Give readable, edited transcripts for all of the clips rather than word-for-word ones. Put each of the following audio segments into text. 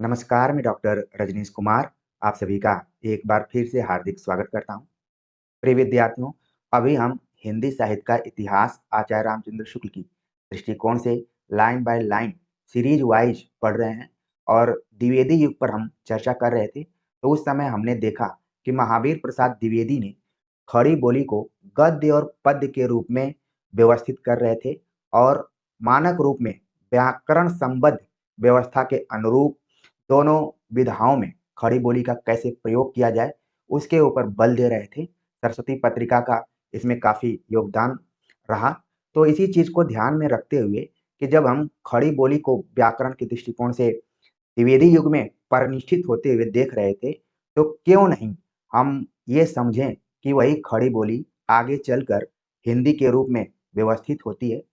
नमस्कार, मैं डॉक्टर रजनीश कुमार आप सभी का एक बार फिर से हार्दिक स्वागत करता हूँ। प्रिय विद्यार्थियों, अभी हम हिंदी साहित्य का इतिहास आचार्य रामचंद्र शुक्ल की दृष्टिकोण से line by line series wise पढ़ रहे हैं और द्विवेदी युग पर हम चर्चा कर रहे थे। तो उस समय हमने देखा कि महावीर प्रसाद द्विवेदी ने खड़ी बोली को गद्य और पद्य के रूप में व्यवस्थित कर रहे थे और मानक रूप में व्याकरण संबद्ध व्यवस्था के अनुरूप दोनों विधाओं में खड़ी बोली का कैसे प्रयोग किया जाए, उसके ऊपर बल दे रहे थे। सरस्वती पत्रिका का इसमें काफ़ी योगदान रहा। तो इसी चीज़ को ध्यान में रखते हुए कि जब हम खड़ी बोली को व्याकरण के दृष्टिकोण से द्विवेदी युग में परिनिष्ठित होते हुए देख रहे थे, तो क्यों नहीं हम ये समझें कि वही खड़ी बोली आगे चलकर हिंदी के रूप में व्यवस्थित होती है।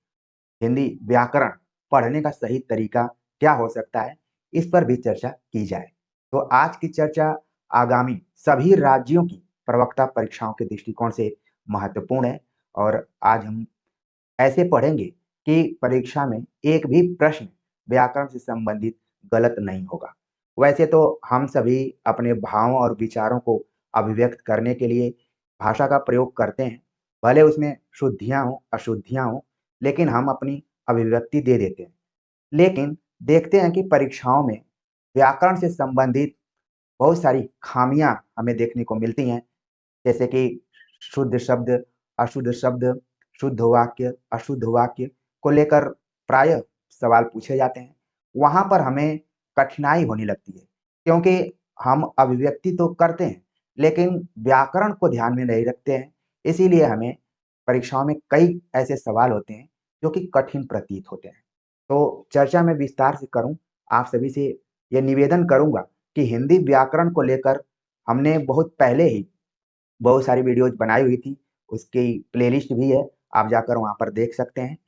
हिंदी व्याकरण पढ़ने का सही तरीका क्या हो सकता है, इस पर भी चर्चा की जाए। तो आज की चर्चा आगामी सभी राज्यों की प्रवक्ता परीक्षाओं के दृष्टिकोण से महत्वपूर्ण है और आज हम ऐसे पढ़ेंगे कि परीक्षा में एक भी प्रश्न व्याकरण से संबंधित गलत नहीं होगा। वैसे तो हम सभी अपने भावों और विचारों को अभिव्यक्त करने के लिए भाषा का प्रयोग करते हैं, भले उसमें शुद्धियाँ हों, अशुद्धियाँ हों, लेकिन हम अपनी अभिव्यक्ति दे देते हैं। लेकिन देखते हैं कि परीक्षाओं में व्याकरण से संबंधित बहुत सारी खामियां हमें देखने को मिलती हैं, जैसे कि शुद्ध शब्द, अशुद्ध शब्द, शुद्ध वाक्य, अशुद्ध वाक्य को लेकर प्रायः सवाल पूछे जाते हैं। वहाँ पर हमें कठिनाई होने लगती है, क्योंकि हम अभिव्यक्ति तो करते हैं, लेकिन व्याकरण को ध्यान में नहीं रखते हैं। इसीलिए हमें परीक्षाओं में कई ऐसे सवाल होते हैं, जो कि कठिन प्रतीत होते हैं। तो चर्चा में विस्तार से करूँ, आप सभी से ये निवेदन करूँगा कि हिंदी व्याकरण को लेकर हमने बहुत पहले ही बहुत सारी वीडियोज़ बनाई हुई थी, उसकी प्लेलिस्ट भी है, आप जाकर वहाँ पर देख सकते हैं।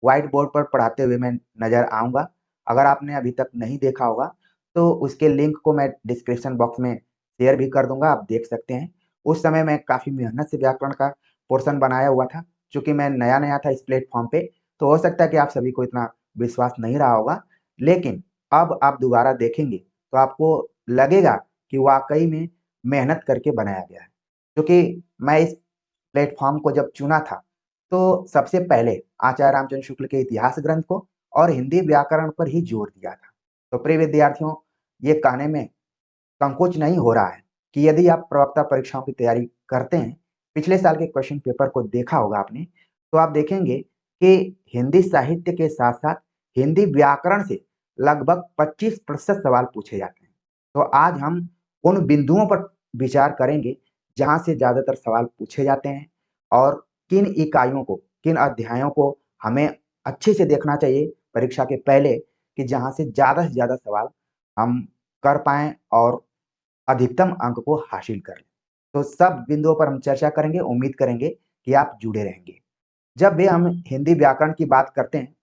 व्हाइट बोर्ड पर पढ़ाते हुए मैं नज़र आऊँगा। अगर आपने अभी तक नहीं देखा होगा, तो उसके लिंक को मैं डिस्क्रिप्शन बॉक्स में शेयर भी कर दूँगा, आप देख सकते हैं। उस समय मैं काफ़ी मेहनत से व्याकरण का पोर्शन बनाया हुआ था, चूँकि मैं नया-नया था इस प्लेटफ़ॉर्म पे, तो हो सकता है कि आप सभी को इतना विश्वास नहीं रहा होगा। लेकिन अब आप दोबारा देखेंगे, तो आपको लगेगा कि वाक़ई में मेहनत करके बनाया गया है। क्योंकि मैं इस प्लेटफ़ॉर्म को जब चुना था, तो सबसे पहले आचार्य रामचंद्र शुक्ल के इतिहास ग्रंथ को और हिंदी व्याकरण पर ही जोर दिया था। तो प्रिय विद्यार्थियों, ये कहने में संकोच नहीं हो रहा है कि यदि आप प्रवक्ता परीक्षाओं की तैयारी करते हैं, पिछले साल के क्वेश्चन पेपर को देखा होगा आपने, तो आप देखेंगे कि हिंदी साहित्य के साथ-साथ हिंदी व्याकरण से लगभग 25% सवाल पूछे जाते हैं। तो आज हम उन बिंदुओं पर विचार करेंगे, जहाँ से ज़्यादातर सवाल पूछे जाते हैं और किन इकाइयों को, किन अध्यायों को हमें अच्छे से देखना चाहिए परीक्षा के पहले, कि जहाँ से ज़्यादा सवाल हम कर पाएँ और अधिकतम अंक को हासिल कर लें। तो सब बिंदुओं पर हम चर्चा करेंगे, उम्मीद करेंगे कि आप जुड़े रहेंगे। जब भी हम हिंदी व्याकरण की बात करते हैं,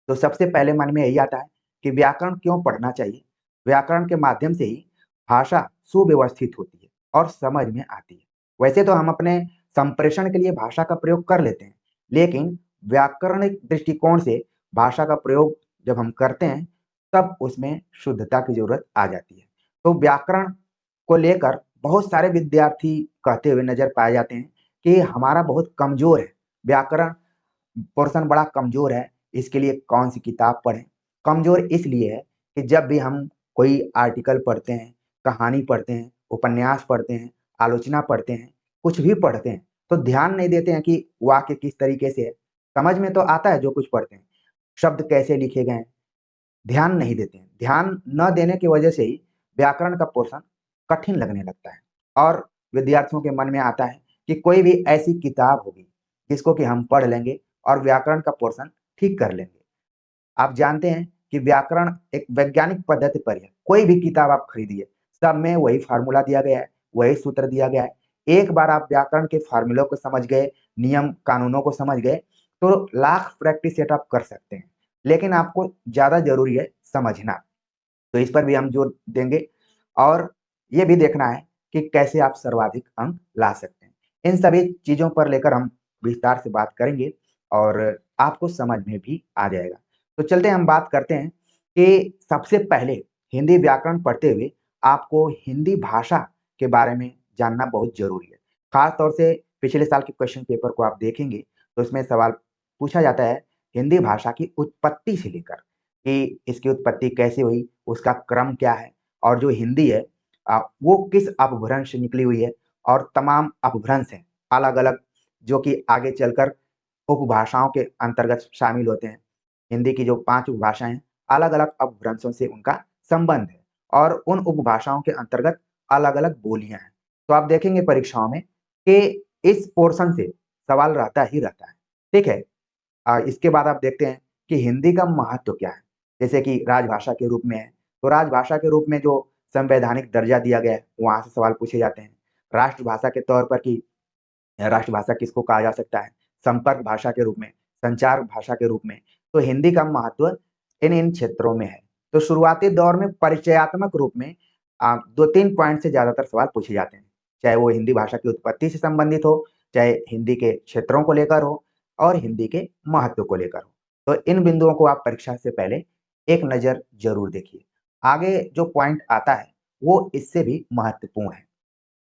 तो सबसे पहले मन में यही आता है कि व्याकरण क्यों पढ़ना चाहिए? व्याकरण के माध्यम से ही भाषा सुव्यवस्थित होती है और समझ में आती है। वैसे तो हम अपने संप्रेषण के लिए भाषा का प्रयोग कर लेते हैं, लेकिन व्याकरणिक दृष्टिकोण से भाषा का प्रयोग जब हम करते हैं, तब उसमें शुद्धता की ज़रूरत आ जाती है। तो व्याकरण को लेकर बहुत सारे विद्यार्थी कहते हुए नज़र पाए जाते हैं कि हमारा बहुत कमज़ोर है, व्याकरण पोर्शन बड़ा कमज़ोर है, इसके लिए कौन-सी किताब पढ़ें? कमज़ोर इसलिए है कि जब भी हम कोई आर्टिकल पढ़ते हैं, कहानी पढ़ते हैं, उपन्यास पढ़ते हैं, आलोचना पढ़ते हैं, कुछ भी पढ़ते हैं, तो ध्यान नहीं देते हैं कि वाक्य किस तरीके से है। समझ में तो आता है जो कुछ पढ़ते हैं, शब्द कैसे लिखे गए हैं, ध्यान नहीं देते हैं। ध्यान न देने की वजह से ही व्याकरण का पोर्शन कठिन लगने लगता है और विद्यार्थियों के मन में आता है कि कोई भी ऐसी किताब होगी, जिसको कि हम पढ़ लेंगे और व्याकरण का पोर्शन ठीक कर लेंगे। आप जानते हैं कि व्याकरण एक वैज्ञानिक पद्धति पर है। कोई भी किताब आप खरीदिए, सब में वही फ़ॉर्मूला दिया गया है, वही सूत्र दिया गया है। एक बार आप व्याकरण के फ़ॉर्मूलों को समझ गए, नियम कानूनों को समझ गए, तो लाख प्रैक्टिस सेट आप कर सकते हैं। लेकिन आपको ज़्यादा ज़रूरी है समझना। तो इस पर भी हम जोर देंगे और ये भी देखना है कि कैसे आप सर्वाधिक अंक ला सकते हैं। इन सभी चीज़ों पर लेकर हम विस्तार से बात करेंगे और आपको समझ में भी आ जाएगा। तो चलते हैं हम बात करते हैं कि सबसे पहले हिंदी व्याकरण पढ़ते हुए आपको हिंदी भाषा के बारे में जानना बहुत ज़रूरी है। ख़ास तौर से पिछले साल के क्वेश्चन पेपर को आप देखेंगे, तो इसमें सवाल पूछा जाता है हिंदी भाषा की उत्पत्ति से लेकर कि इसकी उत्पत्ति कैसे हुई, उसका क्रम क्या है और जो हिंदी है वो किस अपभ्रंश से निकली हुई है और तमाम अपभ्रंश हैं, अलग-अलग जो कि आगे चलकर उपभाषाओं के अंतर्गत शामिल होते हैं। हिंदी की जो 5 उपभाषाएँ हैं, अलग-अलग अपभ्रंशों से उनका संबंध है और उन उपभाषाओं के अंतर्गत अलग-अलग बोलियाँ हैं। तो आप देखेंगे परीक्षाओं में कि इस पोर्शन से सवाल रहता ही रहता है, ठीक है? इसके बाद आप देखते हैं कि हिंदी का महत्व क्या है? जैसे कि राजभाषा के रूप में है, तो राजभाषा के रूप में जो संवैधानिक दर्जा दिया गया है, वहाँ से सवाल पूछे जाते हैं। राष्ट्रभाषा के तौर पर कि राष्ट्रभाषा किसको कहा जा सकता है? संपर्क भाषा के रूप में, संचार भाषा के रूप में, तो हिंदी का महत्व इन-इन क्षेत्रों में है। तो शुरुआती दौर में परिचयात्मक रूप में 2-3 पॉइंट से ज़्यादातर सवाल पूछे जाते हैं। चाहे वो हिंदी भाषा की उत्पत्ति से संबंधित हो, चाहे हिंदी के क्षेत्रों को लेकर हो और हिंदी के महत्व को लेकर हो। तो इन बिंदुओं को आप परीक्षा से पहले एक नज़र ज़रूर देखिए। आगे जो पॉइंट आता है, वो इससे भी महत्वपूर्ण है।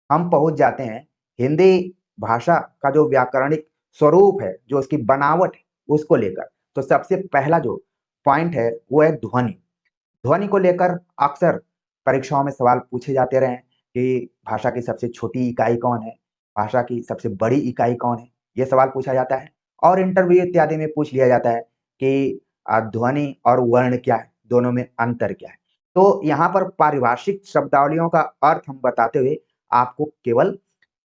हम पहुँच जाते हैं हिंदी भाषा का जो व्याकरणिक स्वरूप है, जो उसकी बनावट है, उसको लेकर। तो सबसे पहला जो पॉइंट है, वो है ध्वनि। ध्वनि को लेकर अक्सर परीक्षाओं में सवाल पूछे जाते रहे हैं कि भाषा की सबसे छोटी इकाई कौन है? भाषा की सबसे बड़ी इकाई कौन है? ये सवाल पूछा जाता है और इंटरव्यू इत्यादि में पूछ लिया जाता है कि ध्वनि और वर्ण क्या है? दोनों में अंतर क्या है? तो यहाँ पर पारिभाषिक शब्दावलियों का अर्थ हम बताते हुए आपको केवल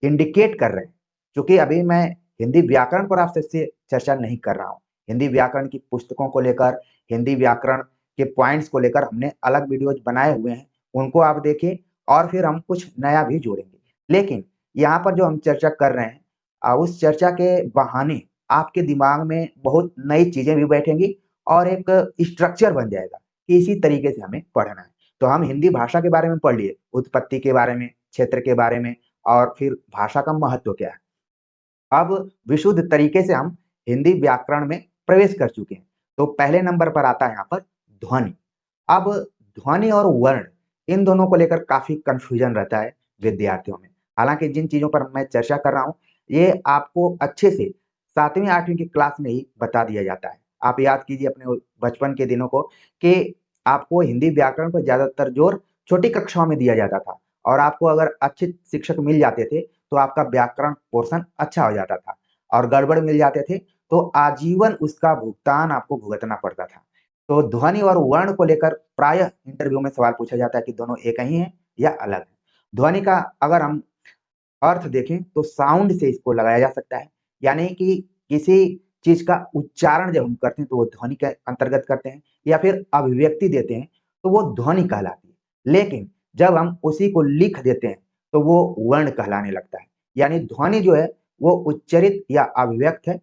इंडिकेट कर रहे हैं। चूँकि अभी मैं हिंदी व्याकरण पर आपसे से चर्चा नहीं कर रहा हूँ। हिंदी व्याकरण की पुस्तकों को लेकर, हिंदी व्याकरण के पॉइंट्स को लेकर हमने अलग वीडियोज़ बनाए हुए हैं, उनको आप देखिए और फिर हम कुछ नया भी जोड़ेंगे। लेकिन यहाँ पर जो हम चर्चा कर रहे हैं उस चर्चा के बहाने आपके दिमाग में बहुत नई चीज़ें भी बैठेंगी और एक स्ट्रक्चर बन जाएगा कि इसी तरीके से हमें पढ़ना है। तो हम हिंदी भाषा के बारे में पढ़ लिए, उत्पत्ति के बारे में, क्षेत्र के बारे में और फिर भाषा का महत्व क्या है। अब विशुद्ध तरीके से हम हिंदी व्याकरण में प्रवेश कर चुके हैं। तो पहले नंबर पर आता है यहाँ पर ध्वनि। अब ध्वनि और वर्ण इन दोनों को लेकर काफ़ी कन्फ्यूज़न रहता है विद्यार्थियों में। हालाँकि जिन चीज़ों पर मैं चर्चा कर रहा हूँ, ये आपको अच्छे से 7वीं 8वीं की क्लास में ही बता दिया जाता है। आप याद कीजिए अपने बचपन के दिनों को कि आपको हिंदी व्याकरण पर ज़्यादातर जोर छोटी कक्षाओं में दिया जाता था और आपको अगर अच्छे शिक्षक मिल जाते थे, तो आपका व्याकरण पोर्शन अच्छा हो जाता था और गड़बड़ मिल जाते थे, तो आजीवन उसका भुगतान आपको भुगतना पड़ता था। तो ध्वनि और वर्ण को लेकर प्रायः इंटरव्यू में सवाल पूछा जाता है कि दोनों एक ही हैं या अलग हैं। ध्वनि का अगर हम अर्थ देखें तो साउंड से इसको लगाया जा सकता है, यानी कि किसी चीज़ का उच्चारण जब हम करते हैं तो वो ध्वनि के अंतर्गत करते हैं या फिर अभिव्यक्ति देते हैं, तो वो ध्वनि कहलाती है। लेकिन जब हम उसी को लिख देते हैं, तो वो वर्ण कहलाने लगता है। यानी ध्वनि जो है वो उच्चरित या अभिव्यक्त है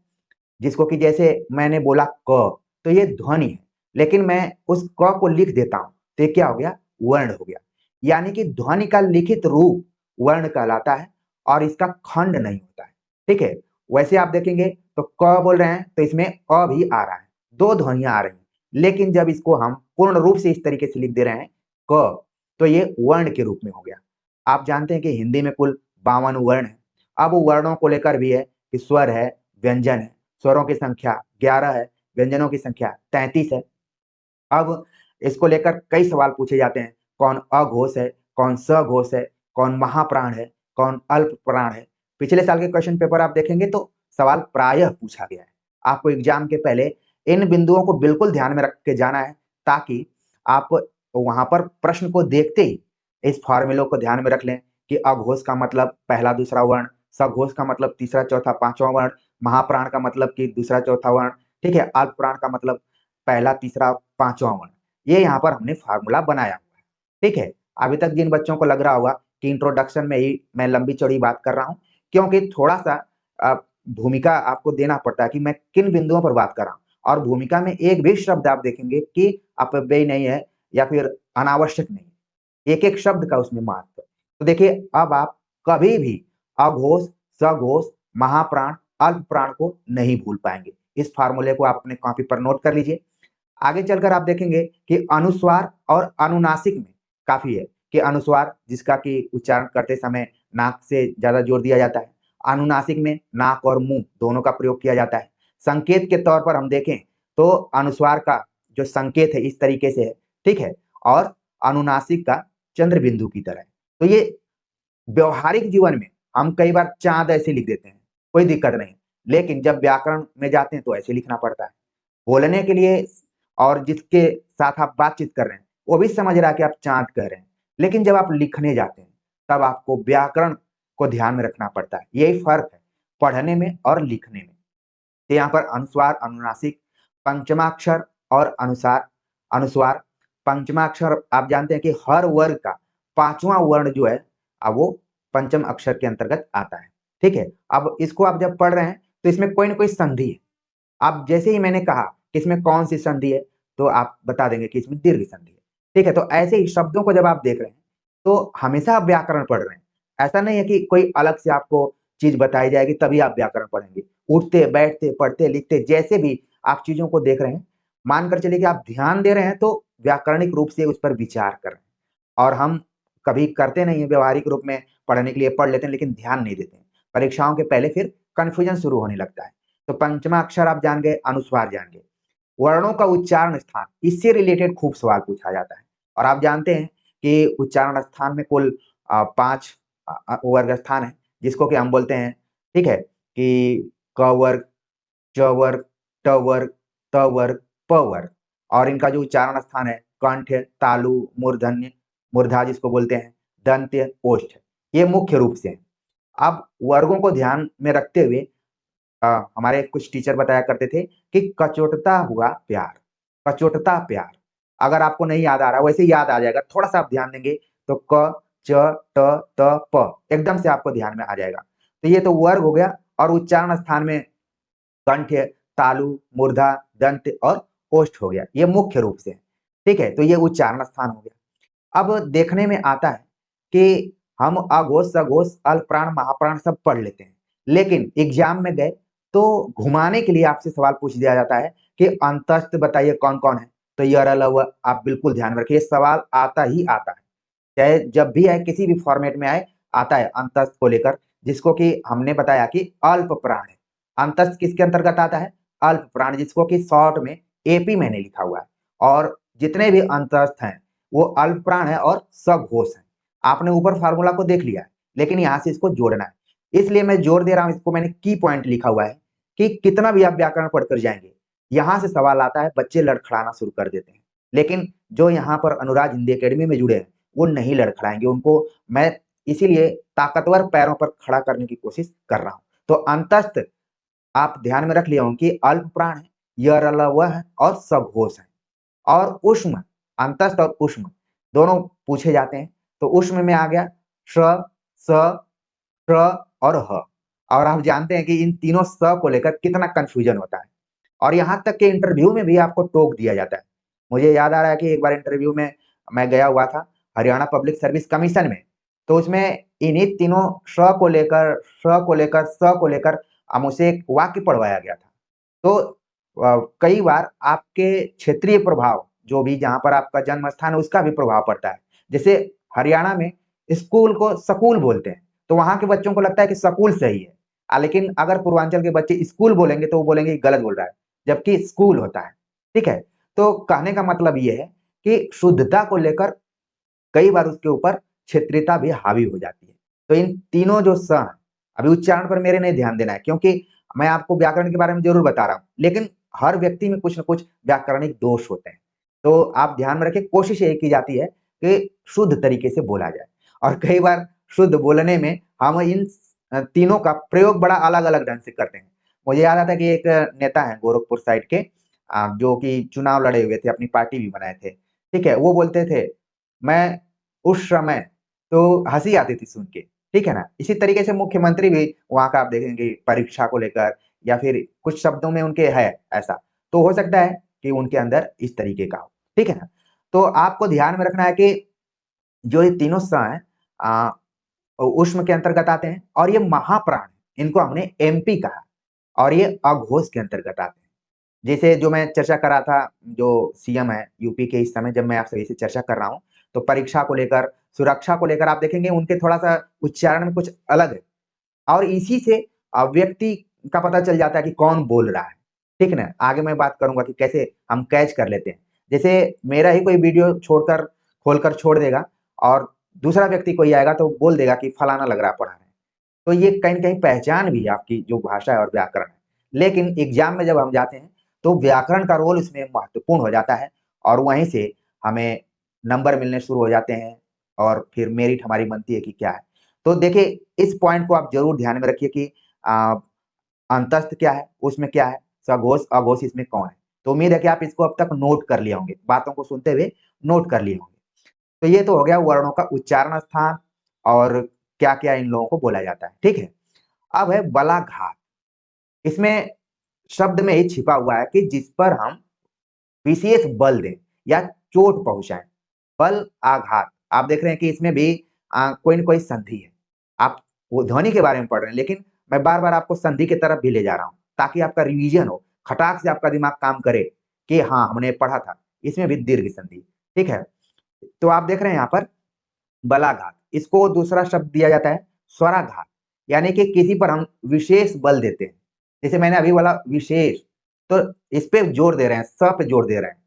जिसको कि जैसे मैंने बोला क, तो ये ध्वनि है, लेकिन मैं उस क को लिख देता हूँ, तो ये क्या हो गया? वर्ण हो गया। यानी कि ध्वनि का लिखित रूप वर्ण कहलाता है और इसका खंड नहीं होता है, ठीक है? वैसे आप देखेंगे तो क बोल रहे हैं, तो इसमें अ भी आ रहा है, 2 ध्वनियाँ आ रही हैं। लेकिन जब इसको हम पूर्ण रूप से इस तरीके से लिख दे रहे हैं क, तो ये वर्ण के रूप में हो गया। आप जानते हैं कि हिंदी में कुल 52 वर्ण हैं। अब वर्णों को लेकर भी है कि स्वर है, व्यंजन है। स्वरों की संख्या 11 है, व्यंजनों की संख्या 33 है। अब इसको लेकर कई सवाल पूछे जाते हैं, कौन अघोष है, कौन सघोष है, कौन महाप्राण है, कौन अल्प प्राण है। पिछले साल के क्वेश्चन पेपर आप देखेंगे तो सवाल प्रायः पूछा गया है। आपको एग्जाम के पहले इन बिंदुओं को बिल्कुल ध्यान में रख के जाना है ताकि आप वहाँ पर प्रश्न को देखते ही इस फ़ॉर्मूलों को ध्यान में रख लें कि अघोष का मतलब पहला दूसरा वर्ण, सघोष का मतलब तीसरा चौथा पाँचवाँ वर्ण, महाप्राण का मतलब कि दूसरा चौथा वर्ण, ठीक है? अल्प प्राण का मतलब पहला तीसरा पाँचवाँ वर्ण। ये यहाँ पर हमने फ़ॉर्मूला बनाया हुआ है, ठीक है? अभी तक जिन बच्चों को लग रहा होगा कि इंट्रोडक्शन में ही मैं लंबी-चौड़ी बात कर रहा हूँ, क्योंकि थोड़ा-सा भूमिका आपको देना पड़ता है कि मैं किन बिंदुओं पर बात कर रहा हूँ और भूमिका में एक भी शब्द आप देखेंगे कि अपव्यय नहीं है या फिर अनावश्यक नहीं है। एक-एक शब्द का उसमें महत्व है। तो देखिए अब आप कभी भी अघोष, सघोष, महाप्राण, अल्प प्राण को नहीं भूल पाएँगे। इस फ़ॉर्मूले को आप अपने कॉपी पर नोट कर लीजिए। आगे चलकर आप देखेंगे कि अनुस्वार और अनुनासिक में काफी है कि अनुस्वार जिसका कि उच्चारण करते समय नाक से ज्यादा जोर दिया जाता है, अनुनासिक में नाक और मुंह दोनों का प्रयोग किया जाता है। संकेत के तौर पर हम देखें तो अनुस्वार का जो संकेत है इस तरीके से है, ठीक है, और अनुनासिक का चंद्र बिंदु की तरह है। तो ये व्यवहारिक जीवन में हम कई बार चांद ऐसे लिख देते हैं, कोई दिक्कत नहीं, लेकिन जब व्याकरण में जाते हैं तो ऐसे लिखना पड़ता है। बोलने के लिए और जिसके साथ आप बातचीत कर रहे हैं वो भी समझ रहा है कि आप चांद कह रहे हैं, लेकिन जब आप लिखने जाते हैं तब आपको व्याकरण को ध्यान में रखना पड़ता है। यही फर्क है पढ़ने में और लिखने में। तो यहाँ पर अनुस्वार, अनुनासिक, पंचमाक्षर और अनुसार, अनुस्वार, पंचमाक्षर आप जानते हैं कि हर वर्ग का पांचवा वर्ण जो है वो पंचम अक्षर के अंतर्गत आता है, ठीक है। अब इसको आप जब पढ़ रहे हैं तो इसमें कोई ना कोई संधि है। अब जैसे ही मैंने कहा कि इसमें कौन सी संधि है तो आप बता देंगे कि इसमें दीर्घ संधि है, ठीक है। तो ऐसे ही शब्दों को जब आप देख रहे हैं तो हमेशा आप व्याकरण पढ़ रहे हैं। ऐसा नहीं है कि कोई अलग से आपको चीज बताई जाएगी तभी आप व्याकरण पढ़ेंगे। उठते बैठते पढ़ते लिखते जैसे भी आप चीजों को देख रहे हैं, मानकर चलिए कि आप ध्यान दे रहे हैं तो व्याकरणिक रूप से उस पर विचार कर रहे हैं। और हम कभी करते नहीं है, व्यवहारिक रूप में पढ़ने के लिए पढ़ लेते हैं लेकिन ध्यान नहीं देते हैं। परीक्षाओं के पहले फिर कंफ्यूजन शुरू होने लगता है। तो पंचमा अक्षर आप जान गए, अनुस्वार जान गए। वर्णों का उच्चारण स्थान, इससे रिलेटेड खूब सवाल पूछा जाता है। और आप जानते हैं कि उच्चारण स्थान में कुल 5 वर्ग स्थान है, जिसको कि हम बोलते हैं, ठीक है, कि क वर्ग, च वर्ग, ट वर्ग, त वर्ग, प वर्ग। और इनका जो उच्चारण स्थान है कंठ, तालु, मूर्धन्य, मूर्धा जिसको बोलते हैं, दंत्य, ओष्ठ, ये मुख्य रूप से है। अब वर्गों को ध्यान में रखते हुए हमारे कुछ टीचर बताया करते थे कि कचोटता हुआ प्यार, कचोटता प्यार। अगर आपको नहीं याद आ रहा वैसे याद आ जाएगा, थोड़ा सा आप ध्यान देंगे तो क, च, ट, त, प एकदम से आपको ध्यान में आ जाएगा। तो ये तो वर्ग हो गया। और उच्चारण स्थान में कंठ, तालु, मूर्धा, दंत और ओष्ठ हो गया, ये मुख्य रूप से, ठीक है। तो ये उच्चारण स्थान हो गया। अब देखने में आता है कि हम अघोष, सघोष, अल्प प्राण, महाप्राण सब पढ़ लेते हैं, लेकिन एग्जाम में गए तो घुमाने के लिए आपसे सवाल पूछ दिया जाता है कि अंतस्थ बताइए कौन कौन है। तो ये र ल व आप बिल्कुल ध्यान में रखिए, सवाल आता ही आता है, चाहे जब भी आए किसी भी फॉर्मेट में आए, आता है अंतस्थ को लेकर, जिसको कि हमने बताया कि अल्प प्राण है। अंतस्थ किसके अंतर्गत आता है? अल्प प्राण, जिसको कि शॉर्ट में एपी मैंने लिखा हुआ है। और जितने भी अंतस्थ हैं वो अल्प प्राण है और सघोष है। आपने ऊपर फार्मूला को देख लिया है, लेकिन यहाँ से इसको जोड़ना है, इसलिए मैं जोर दे रहा हूं। इसको मैंने की पॉइंट लिखा हुआ है कि कितना भी आप व्याकरण पढ़कर जाएंगे, यहाँ से सवाल आता है, बच्चे लड़खड़ाना शुरू कर देते हैं। लेकिन जो यहाँ पर अनुराग हिंदी एकेडमी में जुड़े हैं वो नहीं लड़खड़ाएंगे, उनको मैं इसीलिए ताकतवर पैरों पर खड़ा करने की कोशिश कर रहा हूं। तो अंतस्थ आप ध्यान में रख लिया हूं कि अल्प प्राण है, य र ल व है और सघोष है। और ऊष्म, अंतस्थ और ऊष्म दोनों पूछे जाते हैं। तो ऊष्म में आ गया श, स, त्र और ह। और आप जानते हैं कि इन तीनों स को लेकर कितना कंफ्यूजन होता है, और यहाँ तक कि इंटरव्यू में भी आपको टोक दिया जाता है। मुझे याद आ रहा है कि एक बार इंटरव्यू में मैं गया हुआ था हरियाणा पब्लिक सर्विस कमीशन में, तो उसमें इन्हीं तीनों स को लेकर मुझसे एक वाक्य पढ़वाया गया था। तो कई बार आपके क्षेत्रीय प्रभाव, जो भी जहाँ पर आपका जन्म स्थान है उसका भी प्रभाव पड़ता है। जैसे हरियाणा में स्कूल को सकूल बोलते हैं, तो वहां के बच्चों को लगता है कि सकूल सही है, लेकिन अगर पूर्वांचल के बच्चे स्कूल बोलेंगे तो वो बोलेंगे गलत बोल रहा है, जबकि स्कूल होता है, ठीक है। तो कहने का मतलब ये है कि शुद्धता को लेकर कई बार उसके ऊपर क्षेत्रीयता भी हावी हो जाती है। तो इन तीनों जो स हैं, अभी उच्चारण पर मेरे नहीं ध्यान देना है, क्योंकि मैं आपको व्याकरण के बारे में जरूर बता रहा हूँ, लेकिन हर व्यक्ति में कुछ न कुछ व्याकरणिक दोष होते हैं। तो आप ध्यान में रखें, कोशिश यही की जाती है कि शुद्ध तरीके से बोला जाए। और कई बार शुद्ध बोलने में हम इन तीनों का प्रयोग बड़ा अलग-अलग ढंग से करते हैं। मुझे याद आता है कि एक नेता है गोरखपुर साइड के, जो कि चुनाव लड़े हुए थे, अपनी पार्टी भी बनाए थे, ठीक है। वो बोलते थे, मैं उस समय, तो हँसी आती थी सुन के, ठीक है ना? इसी तरीके से मुख्यमंत्री भी वहाँ का आप देखेंगे परीक्षा को लेकर या फिर कुछ शब्दों में उनके है ऐसा, तो हो सकता है कि उनके अंदर इस तरीके का हो, ठीक है ना? तो आपको ध्यान में रखना है कि जो ये तीनों स हैं ऊष्म के अंतर्गत आते हैं, और ये महाप्राण, इनको हमने एमपी कहा, और ये अघोष के अंतर्गत आते हैं। जैसे जो मैं चर्चा कर रहा था, जो सीएम है यूपी के इस समय, जब मैं आप सभी से चर्चा कर रहा हूँ, तो परीक्षा को लेकर, सुरक्षा को लेकर आप देखेंगे उनके थोड़ा-सा उच्चारण में कुछ अलग है। और इसी से व्यक्ति का पता चल जाता है कि कौन बोल रहा है, ठीक है ना? आगे मैं बात करूँगा कि कैसे हम कैच कर लेते हैं। जैसे मेरा ही कोई वीडियो छोड़कर खोलकर छोड़ देगा और दूसरा व्यक्ति कोई आएगा तो बोल देगा कि फलाना लग रहा है पढ़ा रहे हैं। तो ये कहीं न कहीं पहचान भी है आपकी जो भाषा है और व्याकरण है। लेकिन एग्ज़ाम में जब हम जाते हैं, तो व्याकरण का रोल इसमें महत्वपूर्ण हो जाता है और वहीं से हमें नंबर मिलने शुरू हो जाते हैं और फिर मेरिट हमारी बनती है कि क्या है। तो देखिए, इस पॉइंट को आप ज़रूर ध्यान में रखिए कि अ, अंतस्थ क्या है, उसमें क्या है, सघोष, अघोष इसमें कौन है। तो उम्मीद है कि आप इसको अब तक नोट कर लिए होंगे, बातों को सुनते हुए नोट कर लिए होंगे। तो ये तो हो गया वर्णों का उच्चारण स्थान और क्या-क्या इन लोगों को बोला जाता है, ठीक है? अब है बलाघात। इसमें शब्द में ही छिपा हुआ है कि जिस पर हम विशेष बल दें या चोट पहुँचाएँ। बल, आघात, आप देख रहे हैं कि इसमें भी कोई न कोई संधि है। आप वो ध्वनि के बारे में पढ़ रहे हैं, लेकिन मैं बार-बार आपको संधि की तरफ भी ले जा रहा हूँ, ताकि आपका रिवीजन हो, खटाक से आपका दिमाग काम करे कि हाँ, हमने पढ़ा था, इसमें भी दीर्घ संधि, ठीक है? तो आप देख रहे हैं यहाँ पर बलाघात, इसको दूसरा शब्द दिया जाता है स्वराघात, यानी कि किसी पर हम विशेष बल देते हैं। जैसे मैंने अभी बोला विशेष, तो इस पे जोर दे रहे हैं, स पे जोर दे रहे हैं।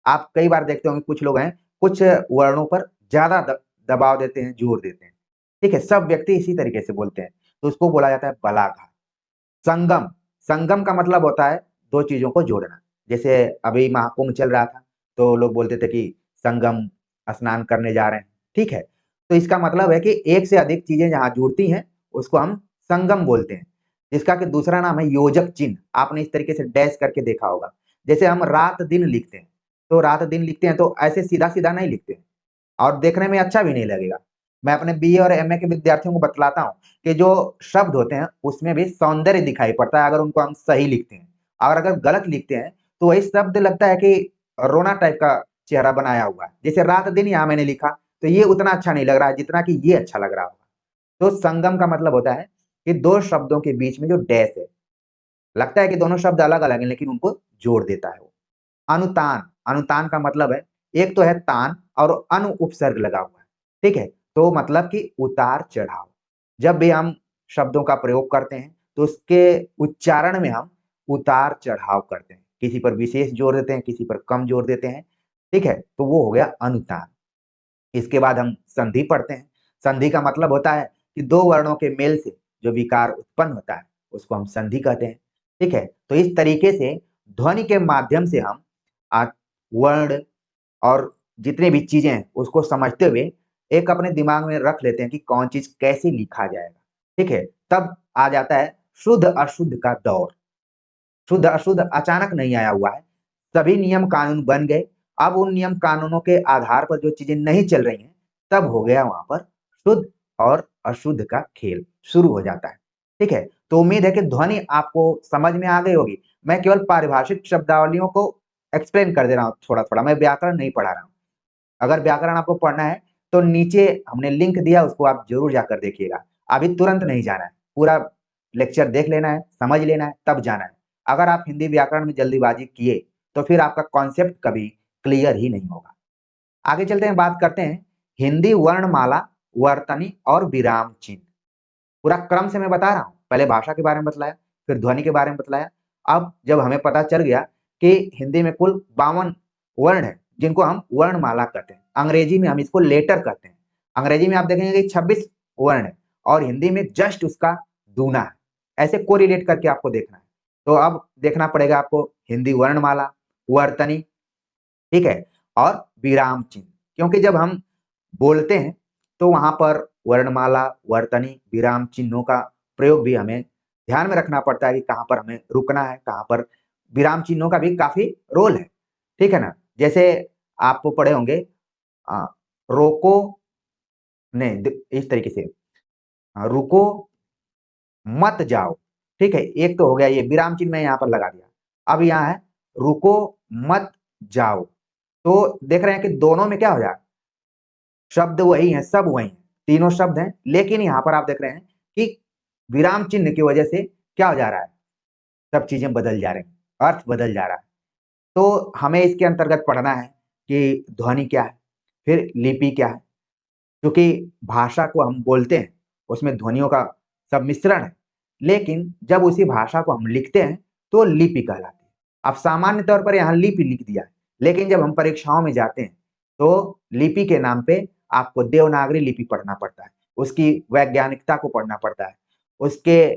आप कई बार देखते होंगे कुछ लोग हैं, कुछ वर्णों पर ज़्यादा दबाव देते हैं, जोर देते हैं। ठीक है? सब व्यक्ति इसी तरीके से बोलते हैं, तो उसको बोला जाता है बलाघात। संगम, संगम का मतलब होता है 2 चीज़ों को जोड़ना। जैसे अभी महाकुंभ चल रहा था, तो लोग बोलते थे कि संगम स्नान करने जा रहे हैं, ठीक है? तो इसका मतलब है कि एक से अधिक चीज़ें जहाँ जुड़ती हैं, उसको हम संगम बोलते हैं। जिसका कि दूसरा नाम है योजक चिन्ह, आपने इस तरीके से डैश करके देखा होगा। जैसे हम रात-दिन लिखते हैं, तो रात-दिन लिखते हैं तो ऐसे सीधा-सीधा नहीं लिखते हैं और देखने में अच्छा भी नहीं लगेगा। मैं अपने बीए और एमए के विद्यार्थियों को बतलाता हूँ कि जो शब्द होते हैं, उसमें भी सौंदर्य दिखाई पड़ता है अगर उनको हम सही लिखते हैं। और अगर गलत लिखते हैं, तो वही शब्द लगता है कि रोना टाइप का चेहरा बनाया हुआ है। जैसे रात-दिन यहाँ मैंने लिखा, तो ये उतना अच्छा नहीं लग रहा है जितना कि ये अच्छा लग रहा होगा। तो संगम का मतलब होता है कि 2 शब्दों के बीच में जो डैश है, लगता है कि दोनों शब्द अलग-अलग हैं लेकिन उनको जोड़ देता है वो। अनुतान, अनुतान का मतलब है, एक तो है तान और अनु उपसर्ग लगा हुआ है, ठीक है? तो मतलब कि उतार-चढ़ाव। जब भी हम शब्दों का प्रयोग करते हैं, तो उसके उच्चारण में हम उतार-चढ़ाव करते हैं। किसी पर विशेष जोर देते हैं, किसी पर कम जोर देते हैं, ठीक है? तो वो हो गया अनुतान। इसके बाद हम संधि पढ़ते हैं। संधि का मतलब होता है कि 2 वर्णों के मेल से जो विकार उत्पन्न होता है, उसको हम संधि कहते हैं, ठीक है? तो इस तरीके से ध्वनि के माध्यम से हम अ, वर्ण और जितनी भी चीज़ें हैं, उसको समझते हुए एक अपने दिमाग में रख लेते हैं कि कौन चीज़ कैसे लिखा जाएगा, ठीक है? तब आ जाता है शुद्ध-अशुद्ध का दौर। शुद्ध-अशुद्ध अचानक नहीं आया हुआ है। सभी नियम कानून बन गए। अब उन नियम कानूनों के आधार पर जो चीज़ें नहीं चल रही हैं, तब हो गया वहाँ पर शुद्ध और अशुद्ध का खेल शुरू हो जाता है। ठीक है? तो उम्मीद है कि ध्वनि आपको समझ में आ गई होगी। मैं केवल पारिभाषिक शब्दावलियों को एक्सप्लेन कर दे रहा हूँ थोड़ा-थोड़ा, मैं व्याकरण नहीं पढ़ा रहा हूँ। अगर व्याकरण आपको पढ़ना है, तो नीचे हमने लिंक दिया, उसको आप ज़रूर जाकर देखिएगा। अभी तुरंत नहीं जाना है, पूरा लेक्चर देख लेना है, समझ लेना है, तब जाना है। अगर आप हिंदी व्याकरण में जल्दीबाज़ी किए, तो फिर आपका कॉन्सेप्ट कभी क्लियर ही नहीं होगा। आगे चलते हैं, बात करते हैं हिंदी वर्णमाला, वर्तनी और विराम चिन्ह। पूरा क्रम से मैं बता रहा हूँ। पहले भाषा के बारे में बतलाया, फिर ध्वनि के बारे में बतलाया। अब जब हमें पता चल गया कि हिंदी में कुल 52 वर्ण हैं, जिनको हम वर्णमाला कहते हैं। अंग्रेजी में हम इसको लेटर कहते हैं। अंग्रेजी में आप देखेंगे कि 26 वर्ण हैं और हिंदी में जस्ट उसका दूना है। ऐसे कोरिलेट करके आपको देखना है। तो अब देखना पड़ेगा आपको हिंदी वर्णमाला, वर्तनी, ठीक है? और विराम चिन्ह, क्योंकि जब हम बोलते हैं, तो वहाँ पर वर्णमाला, वर्तनी, विराम चिन्हों का प्रयोग भी हमें ध्यान में रखना पड़ता है कि कहाँ पर हमें रुकना है, कहाँ पर विराम चिन्हों का भी काफ़ी रोल है, ठीक है ना? जैसे आप पढ़े होंगे अ, रोको नहीं द इस तरीके से रुको, मत जाओ, ठीक है? एक तो हो गया ये विराम चिन्ह मैं यहाँ पर लगा दिया। अब यहाँ है रुको, मत जाओ, तो देख रहे हैं कि दोनों में क्या हो रहा है? शब्द वही हैं, सब वही हैं, तीनों शब्द हैं, लेकिन यहाँ पर आप देख रहे हैं कि विराम चिन्ह की वजह से क्या हो जा रहा है? सब चीज़ें बदल जा रही हैं, अर्थ बदल जा रहा है। तो हमें इसके अंतर्गत पढ़ना है कि ध्वनि क्या है, फिर लिपि क्या है। क्योंकि भाषा को हम बोलते हैं, उसमें ध्वनियों का सब मिश्रण है, लेकिन जब उसी भाषा को हम लिखते हैं, तो लिपि कहलाती है। अब सामान्य तौर पर यहाँ लिपि लिख दिया है, लेकिन जब हम परीक्षाओं में जाते हैं, तो लिपि के नाम पे आपको देवनागरी लिपि पढ़ना पड़ता है, उसकी वैज्ञानिकता को पढ़ना पड़ता है, उसके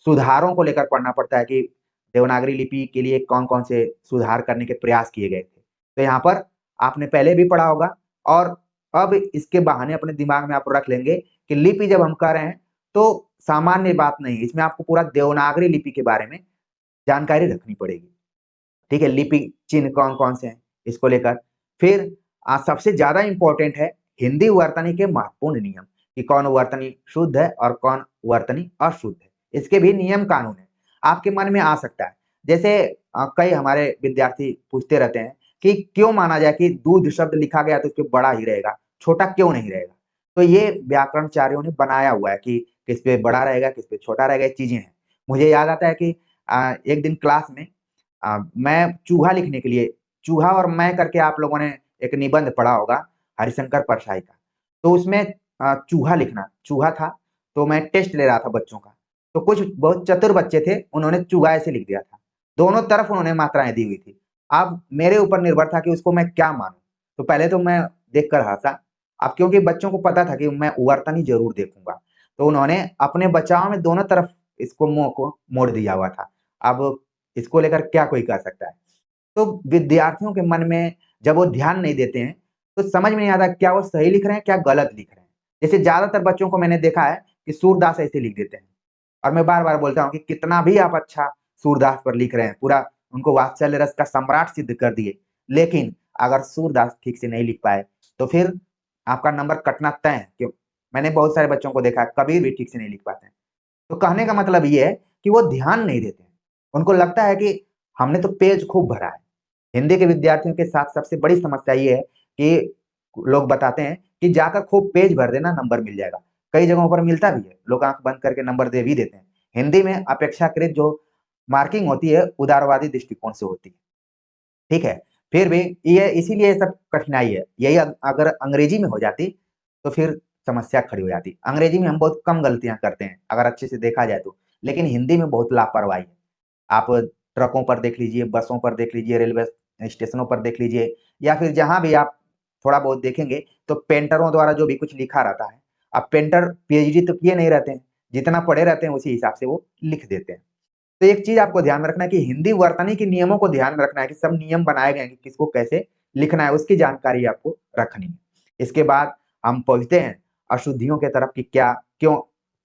सुधारों को लेकर पढ़ना पड़ता है कि देवनागरी लिपि के लिए कौन-कौन से सुधार करने के प्रयास किए गए थे। तो यहाँ पर आपने पहले भी पढ़ा होगा और अब इसके बहाने अपने दिमाग में आप रख लेंगे कि लिपि जब हम कह रहे हैं, तो सामान्य बात नहीं है, इसमें आपको पूरा देवनागरी लिपि के बारे में जानकारी रखनी पड़ेगी। ठीक है? लिपि चिन्ह कौन-कौन से हैं, इसको लेकर। फिर सबसे ज़्यादा इम्पोर्टेंट है हिंदी वर्तनी के महत्वपूर्ण नियम, कि कौन वर्तनी शुद्ध है और कौन वर्तनी अशुद्ध है। इसके भी नियम कानून हैं, आपके मन में आ सकता है। जैसे कई हमारे विद्यार्थी पूछते रहते हैं कि क्यों माना जाए कि दूध शब्द लिखा गया तो उसपे बड़ा ही रहेगा, छोटा क्यों नहीं रहेगा? तो ये व्याकरणचार्यों ने बनाया हुआ है कि किस पे बड़ा रहेगा, किस पे छोटा रहेगा, ये चीज़ें हैं। मुझे याद आता है कि एक दिन क्लास में मैं चूहा लिखने के लिए चूहा और मैं करके आप लोगों ने एक निबंध पढ़ा होगा हरिशंकर परसाई का। तो उसमें चूहा था, तो मैं टेस्ट ले रहा था बच्चों का। तो कुछ बहुत चतुर बच्चे थे, उन्होंने चूहा ऐसे लिख दिया था। दोनों तरफ उन्होंने मात्राएँ दी हुई थी। अब मेरे ऊपर निर्भर था कि उसको मैं क्या मानूँ? तो पहले तो मैं देखकर हँसा। अब क्योंकि बच्चों को पता था कि मैं वर्तनी ज़रूर देखूँगा, तो उन्होंने अपने बचाव में दोनों तरफ इसको मुँह को मोड़ दिया हुआ था। अब इसको लेकर क्या कोई कर सकता है? तो विद्यार्थियों के मन में जब वो ध्यान नहीं देते हैं, तो समझ में नहीं आता क्या वो सही लिख रहे हैं, क्या गलत लिख रहे हैं। जैसे ज़्यादातर बच्चों को मैंने देखा है कि सूरदास ऐसे लिख देते हैं और मैं बार-बार बोलता हूँ कि कितना भी आप अच्छा सूरदास पर लिख रहे हैं, पूरा उनको वात्सल्य रस का सम्राट सिद्ध कर दिए, लेकिन अगर सूरदास ठीक से नहीं लिख पाए, तो फिर आपका नंबर कटना तय है। क्यों? मैंने बहुत सारे बच्चों को देखा है, कभी भी ठीक से नहीं लिख पाते हैं। तो कहने का मतलब ये है कि वो ध्यान नहीं देते हैं। उनको लगता है कि हमने तो पेज खूब भरा है। हिंदी के विद्यार्थियों के साथ सबसे बड़ी समस्या ये है कि लोग बताते हैं कि जाकर खूब पेज भर देना नंबर मिल जाएगा। कई जगहों पर मिलता भी है, लोग आँख बंद करके नंबर दे भी देते हैं। हिंदी में अपेक्षाकृत जो मार्किंग होती है उदारवादी दृष्टिकोण से होती है। ठीक है? फिर भी ये इसीलिए ये सब कठिनाई है। यही अगर अंग्रेजी में हो जाती, तो फिर समस्या खड़ी हो जाती। अंग्रेजी में हम बहुत कम गलतियाँ करते हैं, अगर अच्छे से देखा जाए तो। लेकिन हिंदी में बहुत लापरवाही है। आप ट्रकों पर देख लीजिए, बसों पर देख लीजिए, रेलवे स्टेशनों पर देख लीजिए या फिर जहाँ भी आप थोड़ा बहुत देखेंगे, तो पेंटरों द्वारा जो भी कुछ लिखा रहता है, अब पेंटर पीएचडी तो किए नहीं रहते हैं, जितना पढ़े रहते हैं उसी हिसाब से वो लिख देते हैं। तो एक चीज़ आपको ध्यान में रखना है कि हिंदी वर्तनी के नियमों को ध्यान में रखना है कि सब नियम बनाए गए हैं कि किसको कैसे लिखना है, उसकी जानकारी आपको रखनी है। इसके बाद हम पहुँचते हैं अशुद्धियों के तरफ कि क्या क्यों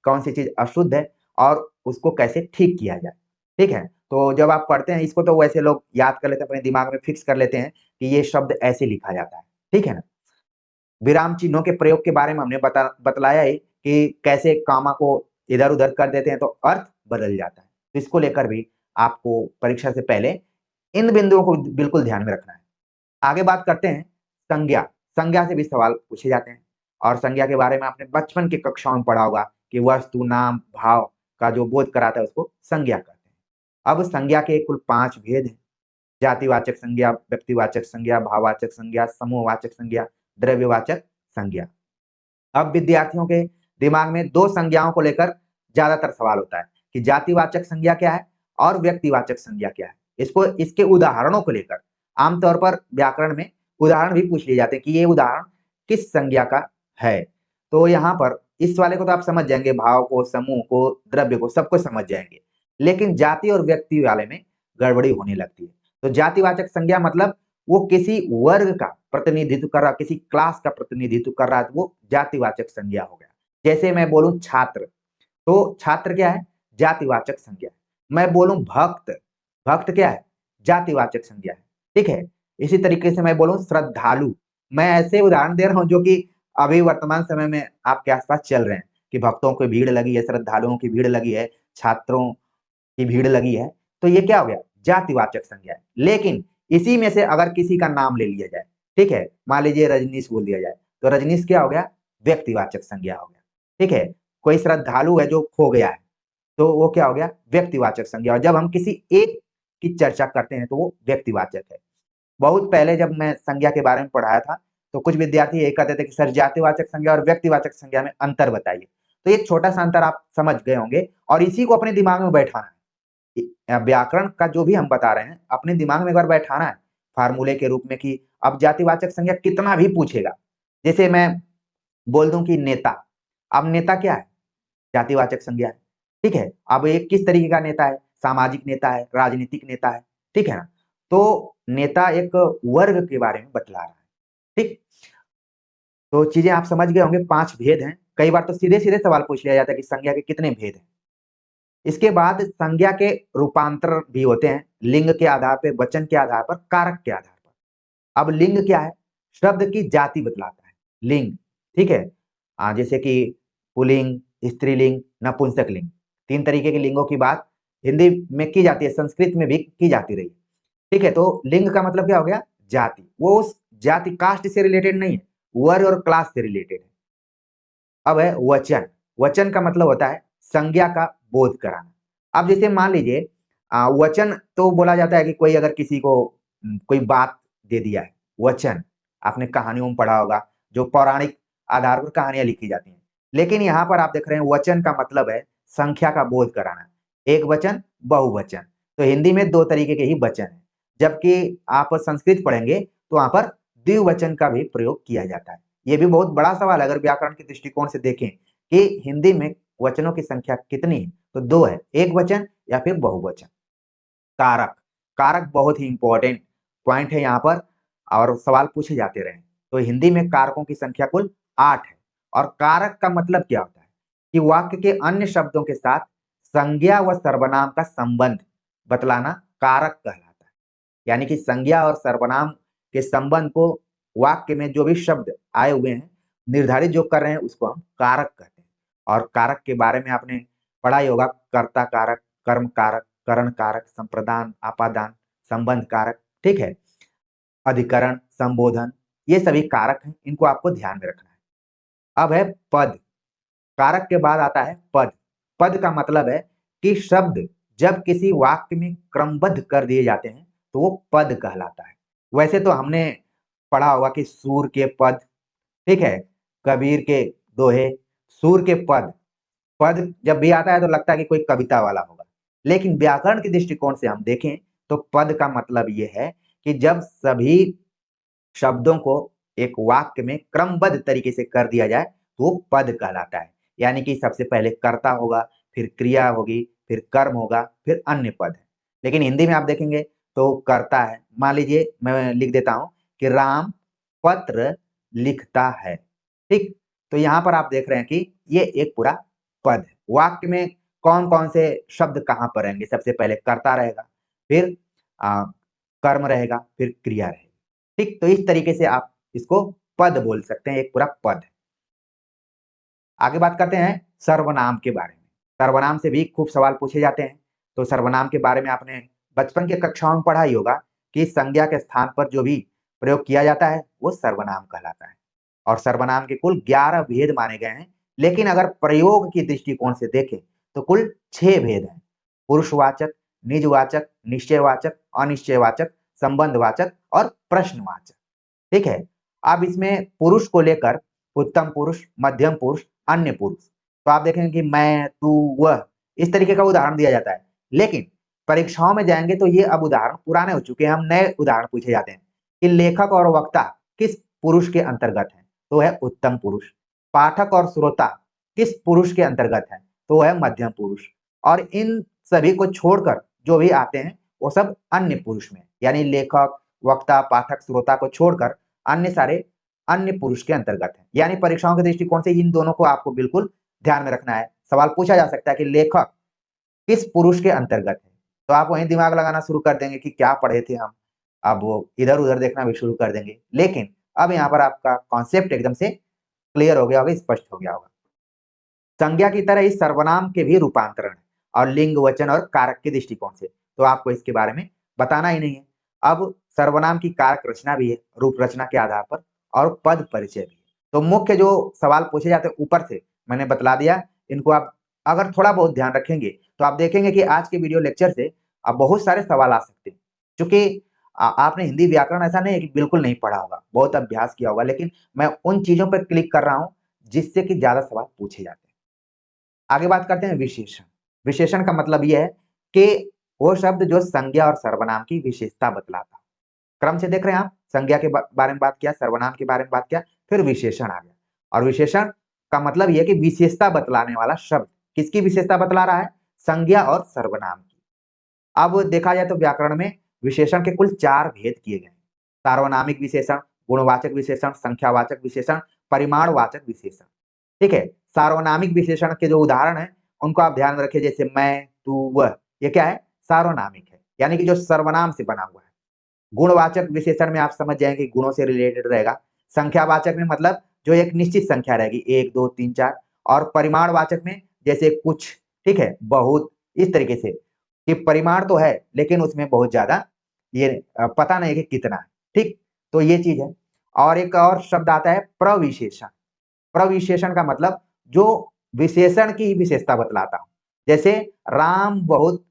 कौन-सी चीज़ अशुद्ध है और उसको कैसे ठीक किया जाए, ठीक है? तो जब आप पढ़ते हैं इसको तो वैसे लोग याद कर लेते हैं, अपने दिमाग में फिक्स कर लेते हैं कि ये शब्द ऐसे लिखा जाता है, ठीक है ना? विराम चिन्हों के प्रयोग के बारे में हमने बतलाया ही कि कैसे कॉमा को इधर-उधर कर देते हैं तो अर्थ बदल जाता है। तो इसको लेकर भी आपको परीक्षा से पहले इन बिंदुओं को बिल्कुल ध्यान में रखना है। आगे बात करते हैं संज्ञा। संज्ञा से भी सवाल पूछे जाते हैं और संज्ञा के बारे में आपने बचपन की कक्षाओं में पढ़ा होगा कि वस्तु, नाम, भाव का जो बोध कराता है उसको संज्ञा कहते हैं। अब संज्ञा के कुल 5 भेद हैं। जातिवाचक संज्ञा, व्यक्तिवाचक संज्ञा, भाववाचक संज्ञा, समूहवाचक संज्ञा, द्रव्यवाचक संज्ञा। अब विद्यार्थियों के दिमाग में 2 संज्ञाओं को लेकर ज़्यादातर सवाल होता है कि जातिवाचक संज्ञा क्या है और व्यक्तिवाचक संज्ञा क्या है? इसके उदाहरणों को लेकर आमतौर पर व्याकरण में उदाहरण भी पूछ लिए जाते हैं कि ये उदाहरण किस संज्ञा का है? तो यहाँ पर इस वाले को तो आप समझ जाएँगे, भाव को, समूह को, द्रव्य को, सबको समझ जाएँगे। लेकिन जाति और व्यक्ति वाले में गड़बड़ी होने लगती है। तो जातिवाचक संज्ञा मतलब वो किसी वर्ग का प्रतिनिधित्व कर रहा, किसी क्लास का प्रतिनिधित्व कर रहा है, तो वो जातिवाचक संज्ञा हो गया। जैसे मैं बोलूँ छात्र, तो छात्र क्या है? जातिवाचक संज्ञा है। मैं बोलूँ भक्त, भक्त क्या है? जातिवाचक संज्ञा है, ठीक है? इसी तरीके से मैं बोलूँ श्रद्धालु, मैं ऐसे उदाहरण दे रहा हूँ जो कि अभी वर्तमान समय में आपके आस-पास चल रहे हैं कि भक्तों की भीड़ लगी है, श्रद्धालुओं की भीड़ लगी है, छात्रों की भीड़ लगी है, तो ये क्या हो गया? जातिवाचक संज्ञा है। लेकिन इसी में से अगर किसी का नाम ले लिया जाए, ठीक है? मान लीजिए रजनीश बोल दिया जाए, तो रजनीश क्या हो गया? व्यक्तिवाचक संज्ञा हो गया, ठीक है? कोई श्रद्धालु है जो खो गया है, तो वो क्या हो गया? व्यक्तिवाचक संज्ञा और जब हम किसी एक की चर्चा करते हैं, तो वो व्यक्तिवाचक है। बहुत पहले जब मैं संज्ञा के बारे में पढ़ाया था, तो कुछ विद्यार्थी यही कहते थे कि सर जातिवाचक संज्ञा और व्यक्तिवाचक संज्ञा में अंतर बताइए। तो ये छोटा-सा अंतर आप समझ गए होंगे और इसी को अपने दिमाग में बैठाना है। व्याकरण का जो भी हम बता रहे हैं, अपने दिमाग में एक बार बैठाना है, फ़ॉर्मूले के रूप में कि अब जातिवाचक संज्ञा कितना भी पूछेगा। जैसे मैं बोल दूँ कि नेता, अब नेता क्या है? जातिवाचक संज्ञा है, ठीक है? अब ये किस तरीके का नेता है? सामाजिक नेता है, राजनीतिक नेता है, ठीक है ना? तो नेता एक वर्ग के बारे में बतला रहा है, ठीक? तो चीज़ें आप समझ गए होंगे 5 भेद हैं। कई बार तो सीधे-सीधे सवाल पूछ लिया जाता है कि संज्ञा के कितने भेद हैं? इसके बाद संज्ञा के रूपांतर भी होते हैं, लिंग के आधार पे, वचन के आधार पर, कारक के आधार पर। अब लिंग क्या है? शब्द की जाति बतलाता है, लिंग, ठीक है? जैसे कि पुल्लिंग, स्त्रीलिंग, नपुंसकलिंग, 3 तरीके के लिंगों की बात हिंदी में की जाती है, संस्कृत में भी की जाती रही है, ठीक है? तो लिंग का मतलब क्या हो गया? जाति। वो उस जाति कास्ट से रिलेटेड नहीं है, वर्ग और क्लास से रिलेटेड है। अब है वचन, वचन का मतलब होता है संज्ञा का बोध कराना। अब जैसे मान लीजिए वचन तो बोला जाता है कि कोई अगर किसी को कोई बात दे दिया है, वचन आपने कहानियों में पढ़ा होगा, जो पौराणिक आधार पर कहानियाँ लिखी जाती हैं। लेकिन यहाँ पर आप देख रहे हैं वचन का मतलब है संख्या का बोध कराना, एक वचन, बहुवचन। तो हिंदी में 2 तरीके के ही वचन हैं, जबकि आप संस्कृत पढ़ेंगे तो वहाँ पर द्विवचन का भी प्रयोग किया जाता है। ये भी बहुत बड़ा सवाल है अगर व्याकरण के दृष्टिकोण से देखें कि हिंदी में वचनों की संख्या कितनी है, तो 2 है, एक वचन या फिर बहुवचन। कारक, कारक बहुत ही इंपॉर्टेंट पॉइंट है यहाँ पर और सवाल पूछे जाते रहे। तो हिंदी में कारकों की संख्या कुल 8 है और कारक का मतलब क्या होता है कि वाक्य के अन्य शब्दों के साथ संज्ञा व सर्वनाम का संबंध बतलाना कारक कहलाता है। यानी कि संज्ञा और सर्वनाम के संबंध को वाक्य में जो भी शब्द आए हुए हैं, निर्धारित जो कर रहे हैं उसको हम कारक कहते हैं। और कारक के बारे में आपने पढ़ा ही होगा, कर्ता कारक, कर्म कारक, करण कारक, संप्रदान, आपादान, संबंध कारक, ठीक है? अधिकरण, संबोधन, ये सभी कारक हैं, इनको आपको ध्यान में रखना है। अब है पद, कारक के बाद आता है पद। पद का मतलब है कि शब्द जब किसी वाक्य में क्रमबद्ध कर दिए जाते हैं, तो वो पद कहलाता है। वैसे तो हमने पढ़ा होगा कि सूर के पद, ठीक है? कबीर के दोहे, सूर के पद, पद जब भी आता है तो लगता है कि कोई कविता वाला होगा। लेकिन व्याकरण के दृष्टिकोण से हम देखें तो पद का मतलब ये है कि जब सभी शब्दों को एक वाक्य में क्रमबद्ध तरीके से कर दिया जाए तो वो पद कहलाता है। यानी कि सबसे पहले कर्ता होगा, फिर क्रिया होगी, फिर कर्म होगा, फिर अन्य पद है। लेकिन हिंदी में आप देखेंगे तो कर्ता है। मान लीजिए मैं लिख देता हूँ कि राम पत्र लिखता है, ठीक? तो यहाँ पर आप देख रहे हैं कि ये एक पूरा पद है। वाक्य में कौन-कौन से शब्द कहाँ पर रहेंगे? सबसे पहले कर्ता रहेगा, फिर कर्म रहेगा, फिर क्रिया रहेगी। ठीक? तो इस तरीके से आप इसको पद बोल सकते हैं, एक पूरा पद है। आगे बात करते हैं सर्वनाम के बारे में। सर्वनाम से भी खूब सवाल पूछे जाते हैं। तो सर्वनाम के बारे में आपने बचपन के कक्षाओं में पढ़ा ही होगा कि संज्ञा के स्थान पर जो भी प्रयोग किया जाता है, वो सर्वनाम कहलाता है। और सर्वनाम के कुल 11 भेद माने गए हैं, लेकिन अगर प्रयोग की दृष्टिकोण से देखें, तो कुल 6 भेद हैं। पुरुषवाचक, निजवाचक, निश्चयवाचक, अनिश्चयवाचक, संबंधवाचक और प्रश्नवाचक। ठीक है? अब इसमें पुरुष को लेकर उत्तम पुरुष, मध्यम पुरुष, अन्य पुरुष। तो आप देखेंगे कि मैं, तू, वह, इस तरीके का उदाहरण दिया जाता है। लेकिन परीक्षाओं में जाएँगे तो ये अब उदाहरण पुराने हो चुके हैं, हम नए उदाहरण पूछे जाते हैं कि लेखक और वक्ता किस पुरुष के अंतर्गत हैं? तो है उत्तम पुरुष। पाठक और श्रोता किस पुरुष के अंतर्गत हैं? तो है मध्यम पुरुष। और इन सभी को छोड़कर जो भी आते हैं, वो सब अन्य पुरुष में, यानी लेखक, वक्ता, पाठक, श्रोता को छोड़कर अन्य सारे अन्य पुरुष के अंतर्गत हैं। यानी परीक्षाओं के दृष्टिकोण से इन दोनों को आपको बिल्कुल ध्यान में रखना है। सवाल पूछा जा सकता है कि लेखक किस पुरुष के अंतर्गत है? तो आप वहीं दिमाग लगाना शुरू कर देंगे कि क्या पढ़े थे हम? अब वो इधर-उधर देखना भी शुरू कर देंगे। लेकिन अब यहाँ पर आपका कॉन्सेप्ट एकदम से क्लियर हो गया होगा, स्पष्ट हो गया होगा। संज्ञा की तरह ही सर्वनाम के भी रूपांतरण है और लिंग, वचन और कारक के दृष्टिकोण से, तो आपको इसके बारे में बताना ही नहीं है। अब सर्वनाम की कारक रचना भी है, रूप रचना के आधार पर और पद परिचय भी है। तो मुख्य जो सवाल पूछे जाते हैं ऊपर से मैंने बतला दिया, इनको आप अगर थोड़ा बहुत ध्यान रखेंगे, तो आप देखेंगे कि आज के वीडियो लेक्चर से अब बहुत सारे सवाल आ सकते हैं। चूँकि आपने हिंदी व्याकरण ऐसा नहीं है कि बिल्कुल नहीं पढ़ा होगा, बहुत अभ्यास किया होगा, लेकिन मैं उन चीजों पर क्लिक कर रहा हूं जिससे कि ज्यादा सवाल पूछे जाते हैं। आगे बात करते हैं विशेषण। विशेषण का मतलब यह है कि वो शब्द जो संज्ञा और सर्वनाम की विशेषता बतलाता है। क्रम से देख रहे हैं आप, संज्ञा के बारे में बात किया, सर्वनाम के बारे में बात किया, फिर विशेषण आ गया। और विशेषण का मतलब यह कि विशेषता बतलाने वाला शब्द। किसकी विशेषता बतला रहा है? संज्ञा और सर्वनाम की। अब देखा जाए तो व्याकरण में विशेषण के कुल 4 भेद किए गए हैं। सार्वनामिक विशेषण, गुणवाचक विशेषण, संख्यावाचक विशेषण, परिमाणवाचक विशेषण। ठीक है। सार्वनामिक विशेषण के जो उदाहरण हैं उनको आप ध्यान में रखिए, जैसे मैं, तू, वह। ये क्या है? सार्वनामिक है, यानी कि जो सर्वनाम से बना हुआ है। गुणवाचक विशेषण में आप समझ जाएंगे गुणों से रिलेटेड रहेगा। संख्यावाचक में मतलब जो एक निश्चित संख्या रहेगी, 1 2 3 4। और परिमाणवाचक में जैसे कुछ, ठीक है, बहुत, इस तरीके से कि परिमाण तो है लेकिन उसमें बहुत ज्यादा ये पता नहीं कि कितना है। ठीक, तो ये चीज है। और एक और शब्द आता है प्रविशेषण। प्रविशेषण का मतलब जो विशेषण की विशेषता बतलाता हूं। जैसे राम बहुत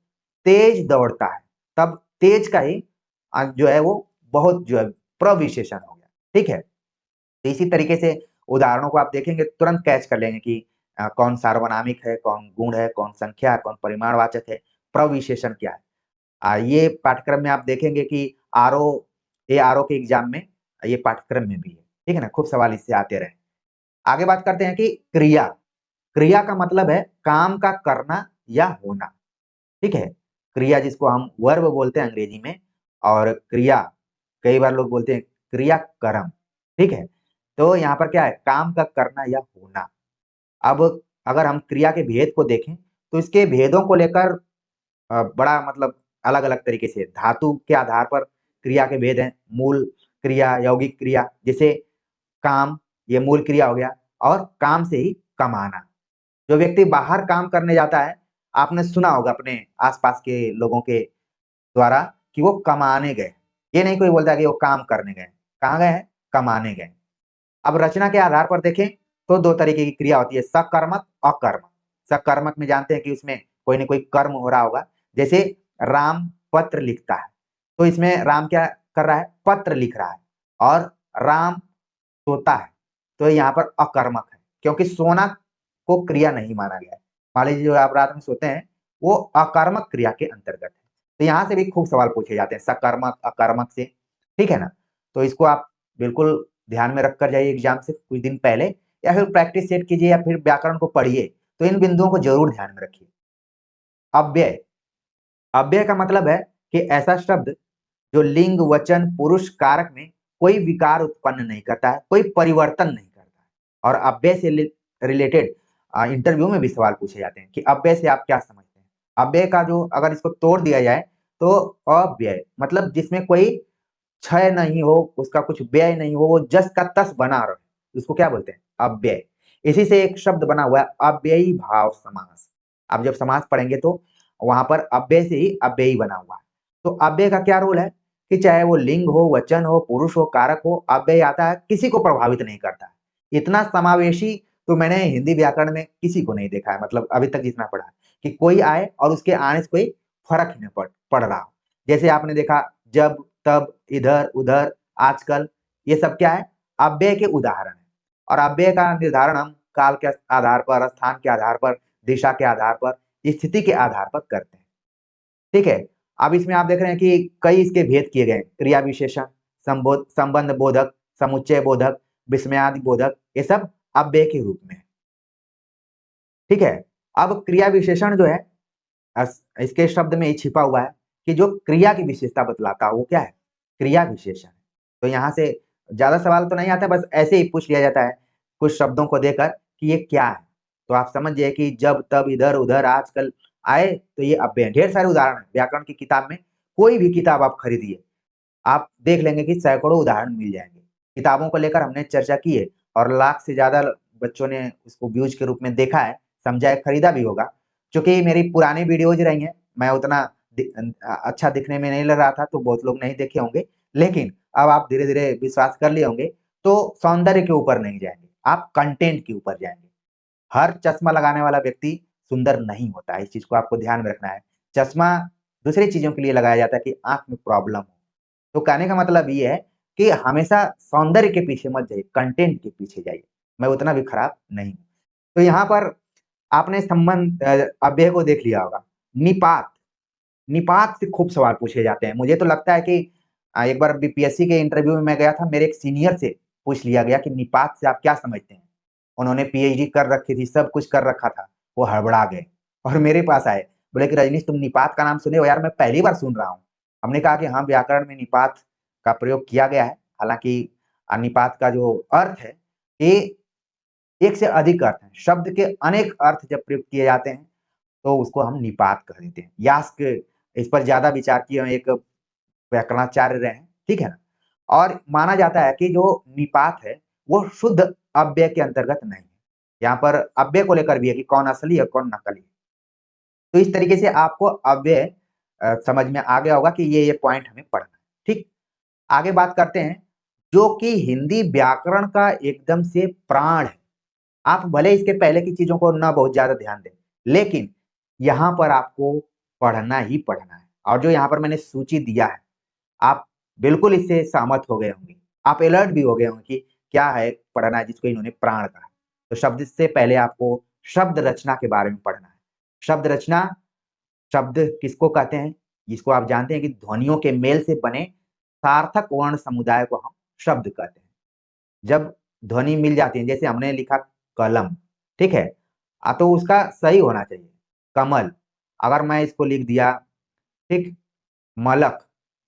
तेज दौड़ता है, तब तेज का ही जो है वो बहुत जो है प्रविशेषण हो गया। ठीक है। तो इसी तरीके से उदाहरणों को आप देखेंगे तुरंत कैच कर लेंगे कि कौन सार्वनामिक है, कौन गुण है, कौन संख्या है, कौन परिमाणवाचक है, प्रविशेषण क्या है। ये पाठ्यक्रम में आप देखेंगे कि आरओ आरओ के एग्जाम में ये पाठ्यक्रम में भी है। ठीक है ना, खूब सवाल इससे आते रहे। आगे बात करते हैं कि क्रिया। क्रिया का मतलब है काम का करना या होना। ठीक है। क्रिया जिसको हम वर्ब बोलते हैं अंग्रेजी में, और क्रिया कई बार लोग बोलते हैं क्रिया कर्म। ठीक है। तो यहाँ पर क्या है? काम का करना या होना। अब अगर हम क्रिया के भेद को देखें तो इसके भेदों को लेकर बड़ा मतलब अलग अलग तरीके से धातु के आधार पर क्रिया के भेद हैं। मूल क्रिया, यौगिक क्रिया, जैसे काम, ये मूल क्रिया हो गया। और काम से ही कमाना। जो व्यक्ति बाहर काम करने जाता है, आपने सुना होगा अपने आसपास के लोगों के द्वारा कि वो कमाने गए। ये नहीं कोई बोलता कि वो काम करने गए। कहाँ गए हैं? कमाने गए। अब रचना के आधार पर देखें तो 2 तरीके की क्रिया होती है, सकर्मक, अकर्मक। सकर्मक में जानते हैं कि उसमें कोई न कोई कर्म हो रहा होगा। जैसे राम पत्र लिखता है, तो इसमें राम क्या कर रहा है? पत्र लिख रहा है। और राम सोता है, तो यहाँ पर अकर्मक है, क्योंकि सोना को क्रिया नहीं माना गया है। मान लीजिए जो आप रात में सोते हैं वो अकर्मक क्रिया के अंतर्गत है। तो यहाँ से भी खूब सवाल पूछे जाते हैं सकर्मक अकर्मक से। ठीक है ना। तो इसको आप बिल्कुल ध्यान में रखकर जाइए एग्जाम से कुछ दिन पहले, या फिर प्रैक्टिस सेट कीजिए, या फिर व्याकरण को पढ़िए। तो इन बिंदुओं को जरूर ध्यान में रखिए। अव्यय। अव्यय का मतलब है कि ऐसा शब्द जो लिंग, वचन, पुरुष, कारक में कोई विकार उत्पन्न नहीं करता है, कोई परिवर्तन नहीं करता है। और अव्यय से रिलेटेड इंटरव्यू में भी सवाल पूछे जाते हैं कि अव्यय से आप क्या समझते हैं। अव्यय का जो अगर इसको तोड़ दिया जाए तो अव्यय मतलब जिसमें कोई क्षय नहीं हो, उसका कुछ व्यय नहीं हो, वो जस का तस बना रहे, उसको क्या बोलते हैं? अव्यय। इसी से एक शब्द बना हुआ है अव्ययी भाव समास। आप जब समास पढ़ेंगे तो वहां पर अव्यय से ही अव्ययी बना हुआ है। तो अव्यय का क्या रोल है कि चाहे वो लिंग हो, वचन हो, पुरुष हो, कारक हो, अव्यय आता है, किसी को प्रभावित नहीं करता है। इतना समावेशी तो मैंने हिंदी व्याकरण में किसी को नहीं देखा है, मतलब अभी तक जितना पढ़ा है, कि कोई आए और उसके आने से कोई फर्क ही न पड़ रहा हो। जैसे आपने देखा जब, तब, इधर, उधर, आजकल, ये सब क्या है? अव्यय के उदाहरण है। और अव्यय का निर्धारण हम काल के आधार पर, स्थान के आधार पर, दिशा के आधार पर, स्थिति के आधार पर करते हैं। ठीक है। अब इसमें आप देख रहे हैं कि कई इसके भेद किए गए हैं। क्रिया विशेषण, संबंध बोधक, समुच्चय बोधक, विस्मयादि बोधक, ये सब अव्यय के रूप में है। ठीक है। अब क्रिया विशेषण जो है इसके शब्द में ही छिपा हुआ है कि जो क्रिया की विशेषता बतलाता है वो क्या है? क्रिया विशेषण। तो यहाँ से ज्यादा सवाल तो नहीं आता, बस ऐसे ही पूछ लिया जाता है कुछ शब्दों को देकर कि ये क्या है। तो आप समझ जाइए कि जब, तब, इधर, उधर, आजकल आए तो ये अव्यय। ढेर सारे उदाहरण है व्याकरण की किताब में। कोई भी किताब आप खरीदिए, आप देख लेंगे कि सैकड़ों उदाहरण मिल जाएंगे। किताबों को लेकर हमने चर्चा की है, और लाख से ज्यादा बच्चों ने उसको व्यूज के रूप में देखा है, समझा है, खरीदा भी होगा। क्योंकि मेरी पुरानी वीडियोज रही हैं, मैं उतना अच्छा दिखने में नहीं लग रहा था तो बहुत लोग नहीं देखे होंगे। लेकिन अब आप धीरे धीरे विश्वास कर लिए होंगे, तो सौंदर्य के ऊपर नहीं जाएंगे, आप कंटेंट के ऊपर जाएंगे। हर चश्मा लगाने वाला व्यक्ति सुंदर नहीं होता है, इस चीज को आपको ध्यान में रखना है। चश्मा दूसरी चीजों के लिए लगाया जाता है कि आंख में प्रॉब्लम हो, तो कहने का मतलब ये है कि हमेशा सौंदर्य के पीछे मत जाइए, कंटेंट के पीछे जाइए। मैं उतना भी खराब नहीं हूँ। तो यहाँ पर आपने अव्यय को देख लिया होगा। निपात, निपात से खूब सवाल पूछे जाते हैं। मुझे तो लगता है कि एक बार बीपीएससी के इंटरव्यू में मैं गया था, मेरे एक सीनियर से पूछ लिया गया कि निपात से आप क्या समझते हैं? उन्होंने पीएचडी कर रखी थी, सब कुछ कर रखा था, वो हड़बड़ा गए और मेरे पास आए, बोले कि रजनीश तुम निपात का नाम सुने हो? यार मैं पहली बार सुन रहा हूँ। हमने कहा कि हाँ, व्याकरण में निपात का प्रयोग किया गया है। हालाँकि निपात का जो अर्थ है, ये एक से अधिक अर्थ हैं। शब्द के अनेक अर्थ जब प्रयुक्त किए जाते हैं, तो उसको हम निपात कह देते हैं। यास्क इस पर ज़्यादा विचार किए हुए एक व्याकरणाचार्य रहे हैं, ठीक है ना? और माना जाता है कि जो निपात है, वो शुद्ध अव्यय के अंतर्गत नहीं है। यहाँ पर अव्यय को लेकर भी है कि कौन असली है, कौन नकली है। तो इस तरीके से आपको अव्यय समझ में आ गया होगा कि ये पॉइंट हमें पढ़ना है, ठीक? आगे बात करते हैं, जो कि हिंदी व्याकरण का एकदम से प्राण है। आप भले इसके पहले की चीज़ों को ना बहुत ज़्यादा ध्यान दें, लेकिन यहाँ पर आपको पढ़ना ही पढ़ना है। और जो यहाँ पर मैंने सूची दिया है, आप बिल्कुल इससे सहमत हो गए होंगे। आप अलर्ट भी हो गए होंगे कि क्या है पढ़ना है जिसको इन्होंने प्राण कहा। तो शब्द से पहले आपको शब्द रचना के बारे में पढ़ना है। शब्द रचना, शब्द किसको कहते हैं? जिसको आप जानते हैं कि ध्वनियों के मेल से बने सार्थक वर्ण समुदाय को हम शब्द कहते हैं। जब ध्वनि मिल जाती है, जैसे हमने लिखा कलम, ठीक है? तो उसका सही होना चाहिए कमल। अगर मैं इसको लिख दिया, ठीक, मलक,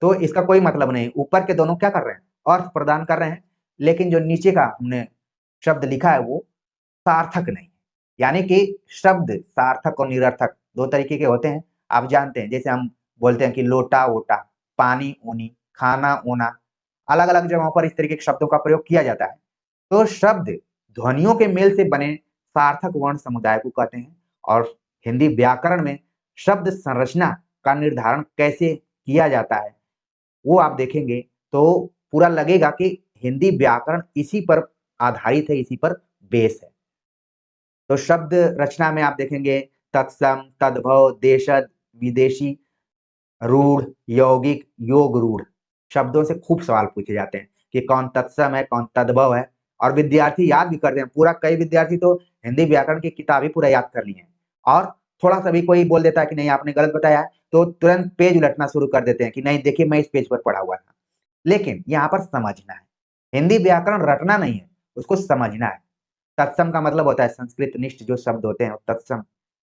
तो इसका कोई मतलब नहीं। ऊपर के दोनों क्या कर रहे हैं? अर्थ प्रदान कर रहे हैं, लेकिन जो नीचे का हमने शब्द लिखा है वो सार्थक नहीं। यानी कि शब्द सार्थक और निरर्थक 2 तरीके के होते हैं, आप जानते हैं। जैसे हम बोलते हैं कि लोटा-वोटा, पानी-ऊनी, खाना-ऊना, अलग-अलग जगहों पर इस तरीके के शब्दों का प्रयोग किया जाता है। तो शब्द ध्वनियों के मेल से बने सार्थक वर्ण समुदाय को कहते हैं। और हिंदी व्याकरण में शब्द संरचना का निर्धारण कैसे किया जाता है, वो आप देखेंगे तो पूरा लगेगा कि हिंदी व्याकरण इसी पर आधारित है, इसी पर बेस है। तो शब्द रचना में आप देखेंगे तत्सम, तद्भव, देशज, विदेशी, रूढ़, यौगिक, योग रूढ़ शब्दों से खूब सवाल पूछे जाते हैं कि कौन तत्सम है, कौन तद्भव है। और विद्यार्थी याद भी करते हैं पूरा। कई विद्यार्थी तो हिंदी व्याकरण की किताब ही पूरा याद कर लिए हैं। और थोड़ा सा भी कोई बोल देता है कि नहीं आपने गलत बताया है, तो तुरंत पेज उलटना शुरू कर देते हैं कि नहीं देखिए मैं इस पेज पर पढ़ा हुआ था। लेकिन यहाँ पर समझना है, हिंदी व्याकरण रटना नहीं है, उसको समझना है। तत्सम का मतलब होता है संस्कृतनिष्ठ जो शब्द होते हैं वो तत्सम,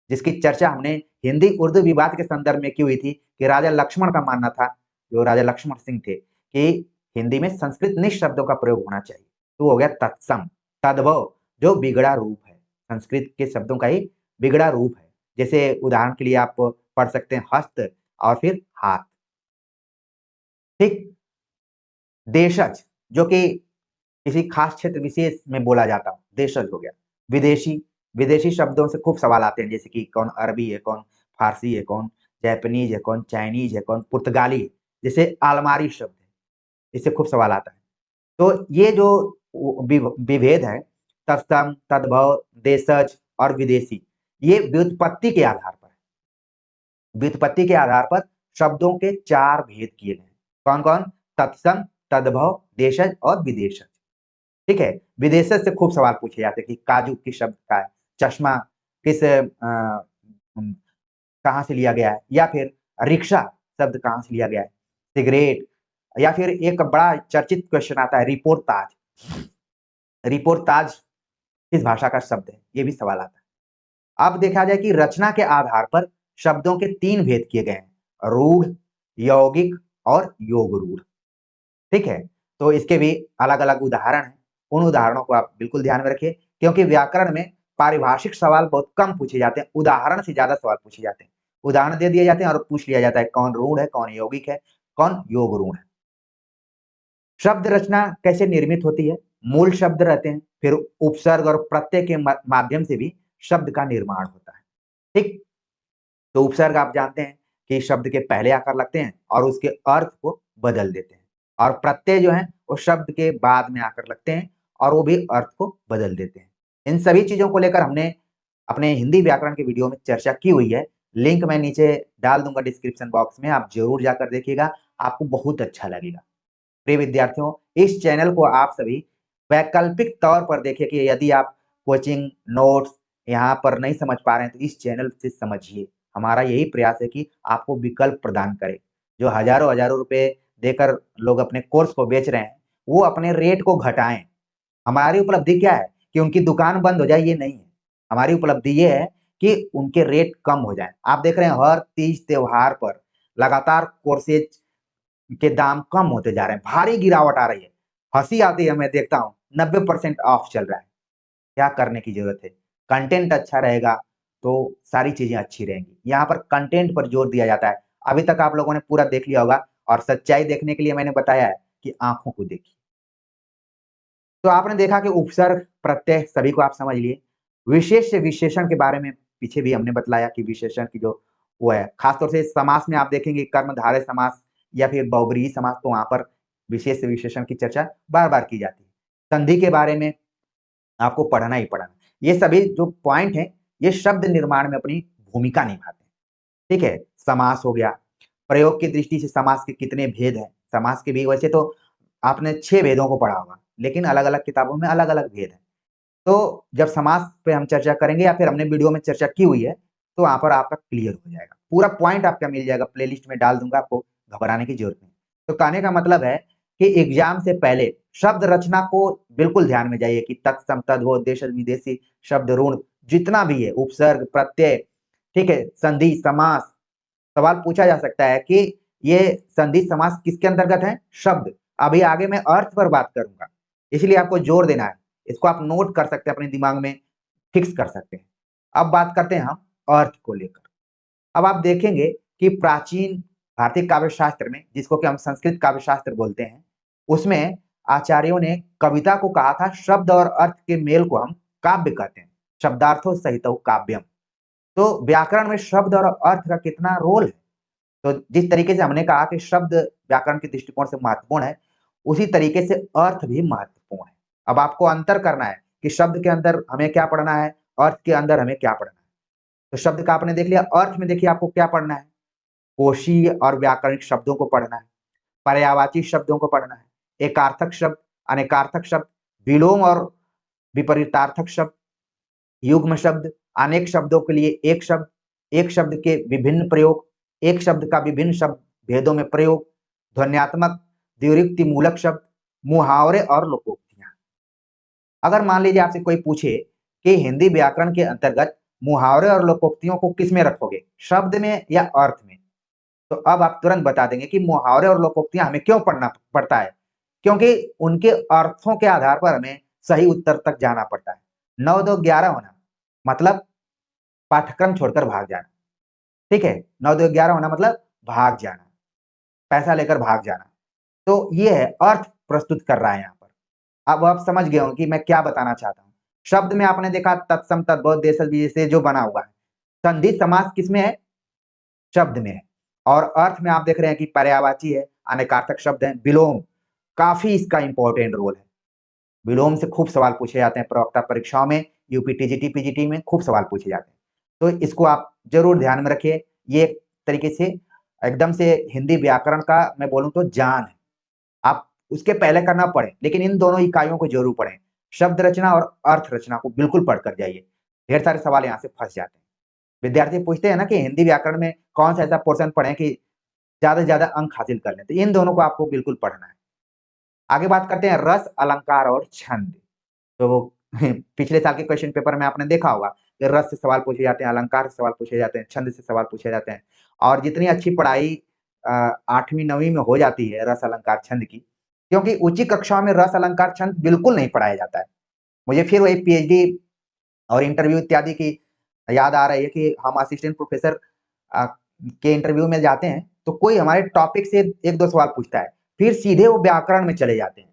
जिसकी चर्चा हमने हिंदी उर्दू विवाद के संदर्भ में की हुई थी कि राजा लक्ष्मण का मानना था, जो राजा लक्ष्मण सिंह थे, कि हिंदी में संस्कृतनिष्ठ शब्दों का प्रयोग होना चाहिए। तो हो गया तत्सम। तद्भव जो बिगड़ा रूप है, संस्कृत के शब्दों का ही बिगड़ा रूप है। जैसे उदाहरण के लिए आप पढ़ सकते हैं हस्त और फिर हाथ, ठीक। देशज जो कि किसी खास क्षेत्र विशेष में बोला जाता हो, देशज हो गया। विदेशी, विदेशी शब्दों से खूब सवाल आते हैं, जैसे कि कौन अरबी है, कौन फारसी है, कौन जैपनीज है, कौन चाइनीज है, कौन पुर्तगाली है। जैसे अलमारी शब्द है, इससे खूब सवाल आता है। तो ये जो विभेद है, तत्सम, तद्भव, देशज और विदेशी, ये व्युत्पत्ति के आधार पर है। व्युत्पत्ति के आधार पर शब्दों के 4 भेद किए गए हैं। कौन-कौन? तत्सम, तद्भव, देशज और विदेशज। ठीक है? विदेशज से खूब सवाल पूछे जाते हैं कि काजू किस शब्द का है? चश्मा किस कहाँ से लिया गया है? या फिर रिक्शा शब्द कहाँ से लिया गया है? सिगरेट, या फिर एक बड़ा चर्चित क्वेश्चन आता है रिपोर्टाज। रिपोर्टाज किस भाषा का शब्द है? ये भी सवाल आता है। अब देखा जाए कि रचना के आधार पर शब्दों के 3 भेद किए गए हैं, रूढ़, यौगिक और योग रूढ़। ठीक है? तो इसके भी अलग-अलग उदाहरण हैं। उन उदाहरणों को आप बिल्कुल ध्यान में रखिए, क्योंकि व्याकरण में पारिभाषिक सवाल बहुत कम पूछे जाते हैं, उदाहरण से ज़्यादा सवाल पूछे जाते हैं। उदाहरण दे दिए जाते हैं और पूछ लिया जाता है कौन रूढ़ है, कौन यौगिक है, कौन योग रूढ़ है। शब्द रचना कैसे निर्मित होती है? मूल शब्द रहते हैं, फिर उपसर्ग और प्रत्यय के माध्यम से भी शब्द का निर्माण होता है। ठीक? तो उपसर्ग आप जानते हैं कि शब्द के पहले आकर लगते हैं और उसके अर्थ को बदल देते हैं। और प्रत्यय जो है वो शब्द के बाद में आकर लगते हैं और वो भी अर्थ को बदल देते हैं। इन सभी चीज़ों को लेकर हमने अपने हिंदी व्याकरण के वीडियो में चर्चा की हुई है। लिंक मैं नीचे डाल दूँगा डिस्क्रिप्शन बॉक्स में, आप ज़रूर जाकर देखिएगा, आपको बहुत अच्छा लगेगा। प्रिय विद्यार्थियों, इस चैनल को आप सभी वैकल्पिक तौर पर देखें कि यदि आप कोचिंग नोट्स यहाँ पर नहीं समझ पा रहे हैं तो इस चैनल से समझिए। हमारा यही प्रयास है कि आपको विकल्प प्रदान करें। जो हजारों हजारों रुपए देकर लोग अपने कोर्स को बेच रहे हैं, वो अपने रेट को घटाएं। हमारी उपलब्धि क्या है कि उनकी दुकान बंद हो जाए, ये नहीं है। हमारी उपलब्धि ये है कि उनके रेट कम हो जाए। आप देख रहे हैं हर तीज त्योहार पर लगातार कोर्सेज के दाम कम होते जा रहे हैं, भारी गिरावट आ रही है। हंसी आती है, मैं देखता हूँ 90% ऑफ चल रहा है। क्या करने की जरूरत है? कंटेंट अच्छा रहेगा तो सारी चीजें अच्छी रहेंगी। यहाँ पर कंटेंट पर जोर दिया जाता है। अभी तक आप लोगों ने पूरा देख लिया होगा और सच्चाई देखने के लिए मैंने बताया है कि आंखों को देखिए। तो आपने देखा कि उपसर्ग प्रत्यय सभी को आप समझ लिए। विशेष विशेषण के बारे में पीछे भी हमने बतलाया कि विशेषण की जो वो है, खासतौर से समास में आप देखेंगे कर्मधारय समास या फिर बहुब्रीहि समास, तो वहां पर विशेष विशेषण की चर्चा बार बार की जाती है। संधि के बारे में आपको पढ़ना ही पढ़ना। ये सभी जो पॉइंट है, ये शब्द निर्माण में अपनी भूमिका निभाते हैं। ठीक है, समास हो गया। प्रयोग की दृष्टि से समास के कितने भेद हैं? समास के भी वैसे तो आपने 6 भेदों को पढ़ा होगा, लेकिन अलग-अलग किताबों में अलग-अलग भेद हैं। तो जब समास पे हम चर्चा करेंगे या फिर हमने वीडियो में चर्चा की हुई है, तो वहाँ पर आपका क्लियर हो जाएगा। पूरा पॉइंट आपका मिल जाएगा, प्लेलिस्ट में डाल दूँगा, आपको घबराने की ज़रूरत नहीं। तो कहने का मतलब है कि एग्ज़ाम से पहले शब्द रचना को बिल्कुल ध्यान में जाइए कि तत्सम, तद्भव, देशज, विदेशी, शब्द ऋण जितना भी है, उपसर्ग, प्रत्यय, ठीक है, संधि, समास, सवाल पूछा जा सकता है कि ये संधि समास किसके अंतर्गत है? शब्द। अभी आगे मैं अर्थ पर बात करूंगा, इसलिए आपको जोर देना है। इसको आप नोट कर सकते हैं, अपने दिमाग में फिक्स कर सकते हैं। अब बात करते हैं हम अर्थ को लेकर। अब आप देखेंगे कि प्राचीन भारतीय काव्य शास्त्र में, जिसको कि हम संस्कृत काव्य शास्त्र बोलते हैं, उसमें आचार्यों ने कविता को कहा था शब्द और अर्थ के मेल को हम काव्य कहते हैं। शब्दार्थो सहितौ काव्यम। तो व्याकरण में शब्द और अर्थ का कितना रोल है? तो जिस तरीके से हमने कहा कि शब्द व्याकरण के दृष्टिकोण से महत्वपूर्ण है, उसी तरीके से अर्थ भी महत्वपूर्ण है। अब आपको अंतर करना है कि शब्द के अंदर हमें क्या पढ़ना है, अर्थ के अंदर हमें क्या पढ़ना है। तो शब्द का आपने देख लिया, अर्थ में देखिए आपको क्या पढ़ना है। कोशीय और व्याकरणिक शब्दों को पढ़ना है, पर्यायवाची शब्दों को पढ़ना है, एकार्थक शब्द, अनेकार्थक शब्द, विलोम और विपरीतार्थक शब्द, युग्म शब्द, अनेक शब्दों के लिए एक शब्द के विभिन्न प्रयोग, एक शब्द का विभिन्न शब्द भेदों में प्रयोग, ध्वन्यात्मक, द्व्युक्ति मूलक शब्द, मुहावरे और लोकोक्तियां। अगर मान लीजिए आपसे कोई पूछे कि हिंदी व्याकरण के अंतर्गत मुहावरे और लोकोक्तियों को किस में रखोगे, शब्द में या अर्थ में? तो अब आप तुरंत बता देंगे कि मुहावरे और लोकोक्तियां हमें क्यों पढ़ना पड़ता है, क्योंकि उनके अर्थों के आधार पर हमें सही उत्तर तक जाना पड़ता है। 9 2 11 होना मतलब पाठ्यक्रम छोड़कर भाग जाना। ठीक है, 9 2 11 होना मतलब भाग जाना, पैसा लेकर भाग जाना। तो ये है, अर्थ प्रस्तुत कर रहा है यहाँ पर। अब आप समझ गए हो कि मैं क्या बताना चाहता हूँ। शब्द में आपने देखा तत्सम, तद्भव, देशज, विदेशी जो बना हुआ है। संधि समास किसमें है? शब्द में है। और अर्थ में आप देख रहे हैं कि पर्यायवाची है, अनेकार्थक शब्द है, विलोम, काफी इसका इंपॉर्टेंट रोल है। विलोम से खूब सवाल पूछे जाते हैं प्रवक्ता परीक्षाओं में, यूपी टीजीटी पीजीटी में खूब सवाल पूछे जाते हैं। तो इसको आप जरूर ध्यान में रखिए। ये एक तरीके से एकदम से हिंदी व्याकरण का मैं बोलूं तो जान है। आप उसके पहले करना पड़े, लेकिन इन दोनों इकाइयों को जरूर पढ़ें। शब्द रचना और अर्थ रचना को बिल्कुल पढ़कर जाइए। ढेर सारे सवाल यहाँ से फंस जाते हैं। विद्यार्थी पूछते हैं ना कि हिंदी व्याकरण में कौन सा ऐसा पोर्शन पढ़ें कि ज्यादा से ज्यादा अंक हासिल कर लें, तो इन दोनों को आपको बिल्कुल पढ़ना है। आगे बात करते हैं रस, अलंकार और छंद। तो पिछले साल के क्वेश्चन पेपर में आपने देखा होगा कि रस से सवाल पूछे जाते हैं, अलंकार से सवाल पूछे जाते हैं, छंद से सवाल पूछे जाते हैं। और जितनी अच्छी पढ़ाई 8वीं 9वीं में हो जाती है रस अलंकार छंद की, क्योंकि उच्च कक्षाओं में रस अलंकार छंद बिल्कुल नहीं पढ़ाया जाता है। मुझे फिर वही पीएचडी और इंटरव्यू इत्यादि की याद आ रही है कि हम असिस्टेंट प्रोफेसर के इंटरव्यू में जाते हैं, तो कोई हमारे टॉपिक से एक दो सवाल पूछता है, फिर सीधे वो व्याकरण में चले जाते हैं,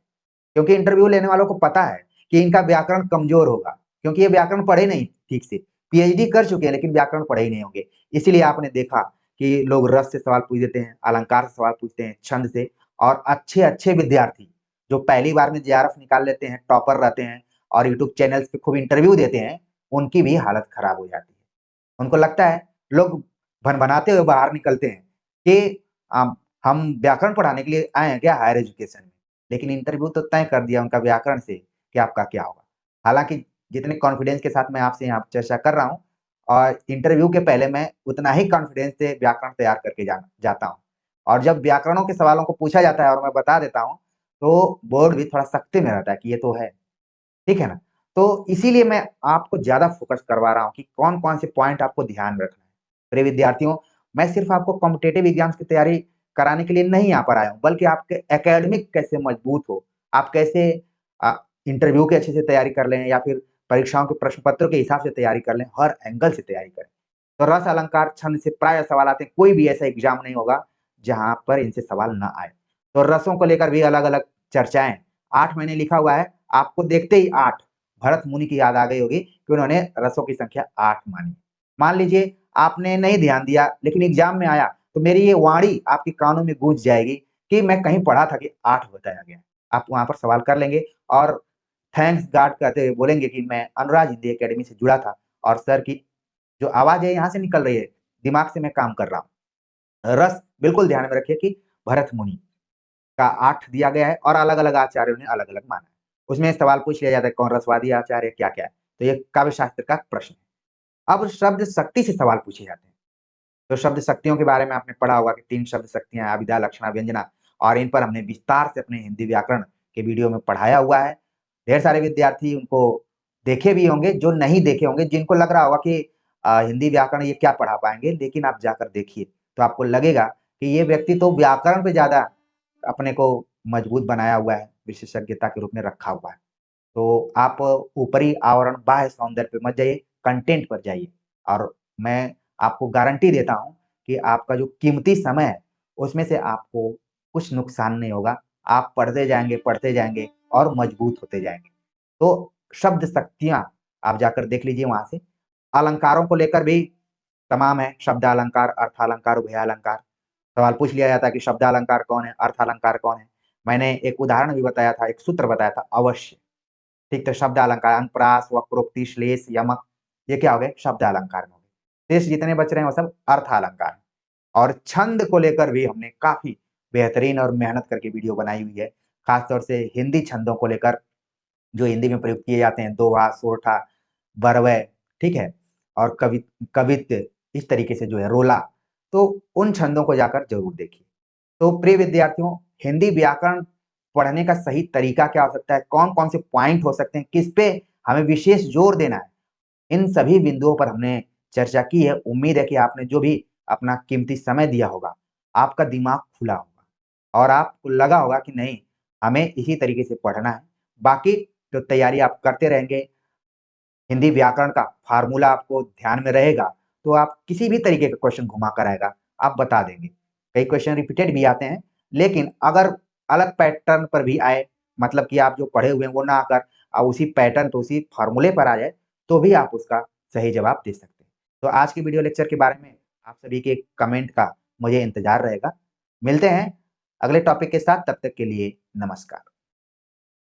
क्योंकि इंटरव्यू लेने वालों को पता है कि इनका व्याकरण कमजोर होगा, क्योंकि ये व्याकरण पढ़े नहीं ठीक से, पीएचडी कर चुके हैं लेकिन व्याकरण पढ़े ही नहीं होंगे। इसीलिए आपने देखा कि लोग रस से सवाल पूछ देते हैं, अलंकार से सवाल पूछते हैं, छंद से। और अच्छे अच्छे विद्यार्थी जो पहली बार में जेआरएफ निकाल लेते हैं, टॉपर रहते हैं और यूट्यूब चैनल्स पे खूब इंटरव्यू देते हैं, उनकी भी हालत खराब हो जाती है। उनको लगता है, लोग भनभनाते हुए बाहर निकलते हैं कि हम व्याकरण पढ़ाने के लिए आए हैं क्या हायर एजुकेशन में? लेकिन इंटरव्यू तो तय कर दिया उनका व्याकरण से कि आपका क्या होगा। हालाँकि जितने कॉन्फिडेंस के साथ मैं आपसे यहाँ चर्चा कर रहा हूँ और इंटरव्यू के पहले मैं उतना ही कॉन्फिडेंस से व्याकरण तैयार करके जाता हूँ। और जब व्याकरणों के सवालों को पूछा जाता है और मैं बता देता हूँ, तो बोर्ड भी थोड़ा सख्ती में रहता है कि ये तो है। ठीक है ना? तो इसीलिए मैं आपको ज़्यादा फ़ोकस करवा रहा हूँ कि कौन-कौन से पॉइंट आपको ध्यान में रखना है। मेरे विद्यार्थियों, मैं सिर्फ़ आपको कॉम्पिटिटिव एग्ज़ाम्स की तैयारी कराने के लिए नहीं यहाँ पर आया हूँ, बल्कि आपके एकेडमिक कैसे मजबूत हो, आप कैसे अ, इंटरव्यू की अच्छे से तैयारी कर लें या फिर परीक्षाओं के प्रश्न पत्रों के हिसाब से तैयारी कर लें, हर एंगल से तैयारी करें। तो रस, अलंकार, छंद से प्रायः सवाल आते हैं, कोई भी ऐसा एग्ज़ाम नहीं होगा, जहाँ पर इनसे सवाल ना आए। तो रसों को लेकर भी अलग-अलग चर्चाएँ 8 महीने लिखा हुआ है, आपको देखते ही 8 भरत मुनि की याद आ गई होगी कि उन्होंने रसों की संख्या 8 मानी। मान लीजिए आपने नहीं ध्यान दिया लेकिन एग्ज़ाम में आया, तो मेरी ये वाणी आपके कानों में गूँज जाएगी कि मैं कहीं पढ़ा था कि 8 बताया गया है। आप वहाँ पर सवाल कर लेंगे और थैंक्स गॉड कहते हुए बोलेंगे कि मैं अनुराग हिंदी अकेडमी से जुड़ा था और सर की जो आवाज़ है यहाँ से निकल रही है, दिमाग से मैं काम कर रहा हूँ। रस बिल्कुल ध्यान में रखिए कि भरत मुनि का 8 दिया गया है और अलग-अलग आचार्यों ने अलग-अलग माना है। उसमें सवाल पूछ लिया जाता है कौन रसवादी आचार्य है, क्या-क्या है? तो ये काव्य शास्त्र का प्रश्न है। अब शब्द शक्ति से सवाल पूछे जाते हैं। तो शब्द शक्तियों के बारे में आपने पढ़ा होगा कि 3 शब्द शक्तियाँ अभिधा, लक्षणा, व्यंजना और इन पर हमने विस्तार से अपने हिंदी व्याकरण के वीडियो में पढ़ाया हुआ है। ढेर सारे विद्यार्थी उनको देखे भी होंगे, जो नहीं देखे होंगे, जिनको लग रहा होगा कि हिंदी व्याकरण ये क्या पढ़ा पाएँगे, लेकिन आप जाकर देखिए, तो आपको लगेगा कि ये व्यक्ति तो व्याकरण पे ज़्यादा अपने को मजबूत बनाया हुआ है, विशेषज्ञता के रूप में रखा हुआ है। तो आप ऊपरी आवरण, बाह्य सौंदर्य पे मत जाइए, कंटेंट पर जाइए और मैं आपको गारंटी देता हूँ कि आपका जो कीमती समय है, उसमें से आपको कुछ नुकसान नहीं होगा। आप पढ़ते जाएँगे और मजबूत होते जाएँगे। तो शब्द शक्तियाँ आप जाकर देख लीजिए वहाँ से। अलंकारों को लेकर भी तमाम है, शब्दालंकार, अर्थालंकार, उभयालंकार। सवाल पूछ लिया जाता है कि शब्दालंकार कौन है, अर्थालंकार कौन है? मैंने एक उदाहरण भी बताया था, एक सूत्र बताया था अवश्य। ठीक तो शब्दालंकार अनुप्रास, वक्रोक्ति, श्लेष, यमक ये क्या हो गए? शब्दालंकार में हो गए। शेष जितने बच रहे हैं वो सब अर्थालंकार हैं। और छंद को लेकर भी हमने काफ़ी बेहतरीन और मेहनत करके वीडियो बनाई हुई है। खास तौर से हिंदी छंदों को लेकर जो हिंदी में प्रयोग किए जाते हैं दोहा, सोरठा, बरवै, ठीक है? और कवित्त इस तरीके से जो है रोला, तो उन छंदों को जाकर ज़रूर देखिए। तो प्रिय विद्यार्थियों, हिंदी व्याकरण पढ़ने का सही तरीका क्या हो सकता है? कौन-कौन से पॉइंट हो सकते हैं? किस पे हमें विशेष जोर देना है? इन सभी बिंदुओं पर हमने चर्चा की है। उम्मीद है कि आपने जो भी अपना कीमती समय दिया होगा, आपका दिमाग खुला होगा और आपको लगा होगा कि नहीं, हमें इसी तरीके से पढ़ना है। बाकी जो तैयारी आप करते रहेंगे, हिंदी व्याकरण का फ़ॉर्मूला आपको ध्यान में रहेगा, तो आप किसी भी तरीके का क्वेश्चन घुमा कर आएगा, आप बता देंगे। कई क्वेश्चन रिपीटेड भी आते हैं, लेकिन अगर अलग पैटर्न पर भी आए, मतलब कि आप जो पढ़े हुए हैं वो ना आकर उसी पैटर्न पे, उसी फ़ॉर्मूले पर आ जाए, तो भी आप उसका सही जवाब दे सकते हैं। तो आज के वीडियो लेक्चर के बारे में आप सभी के कमेंट का मुझे इंतज़ार रहेगा। मिलते हैं अगले टॉपिक के साथ, तब तक के लिए नमस्कार।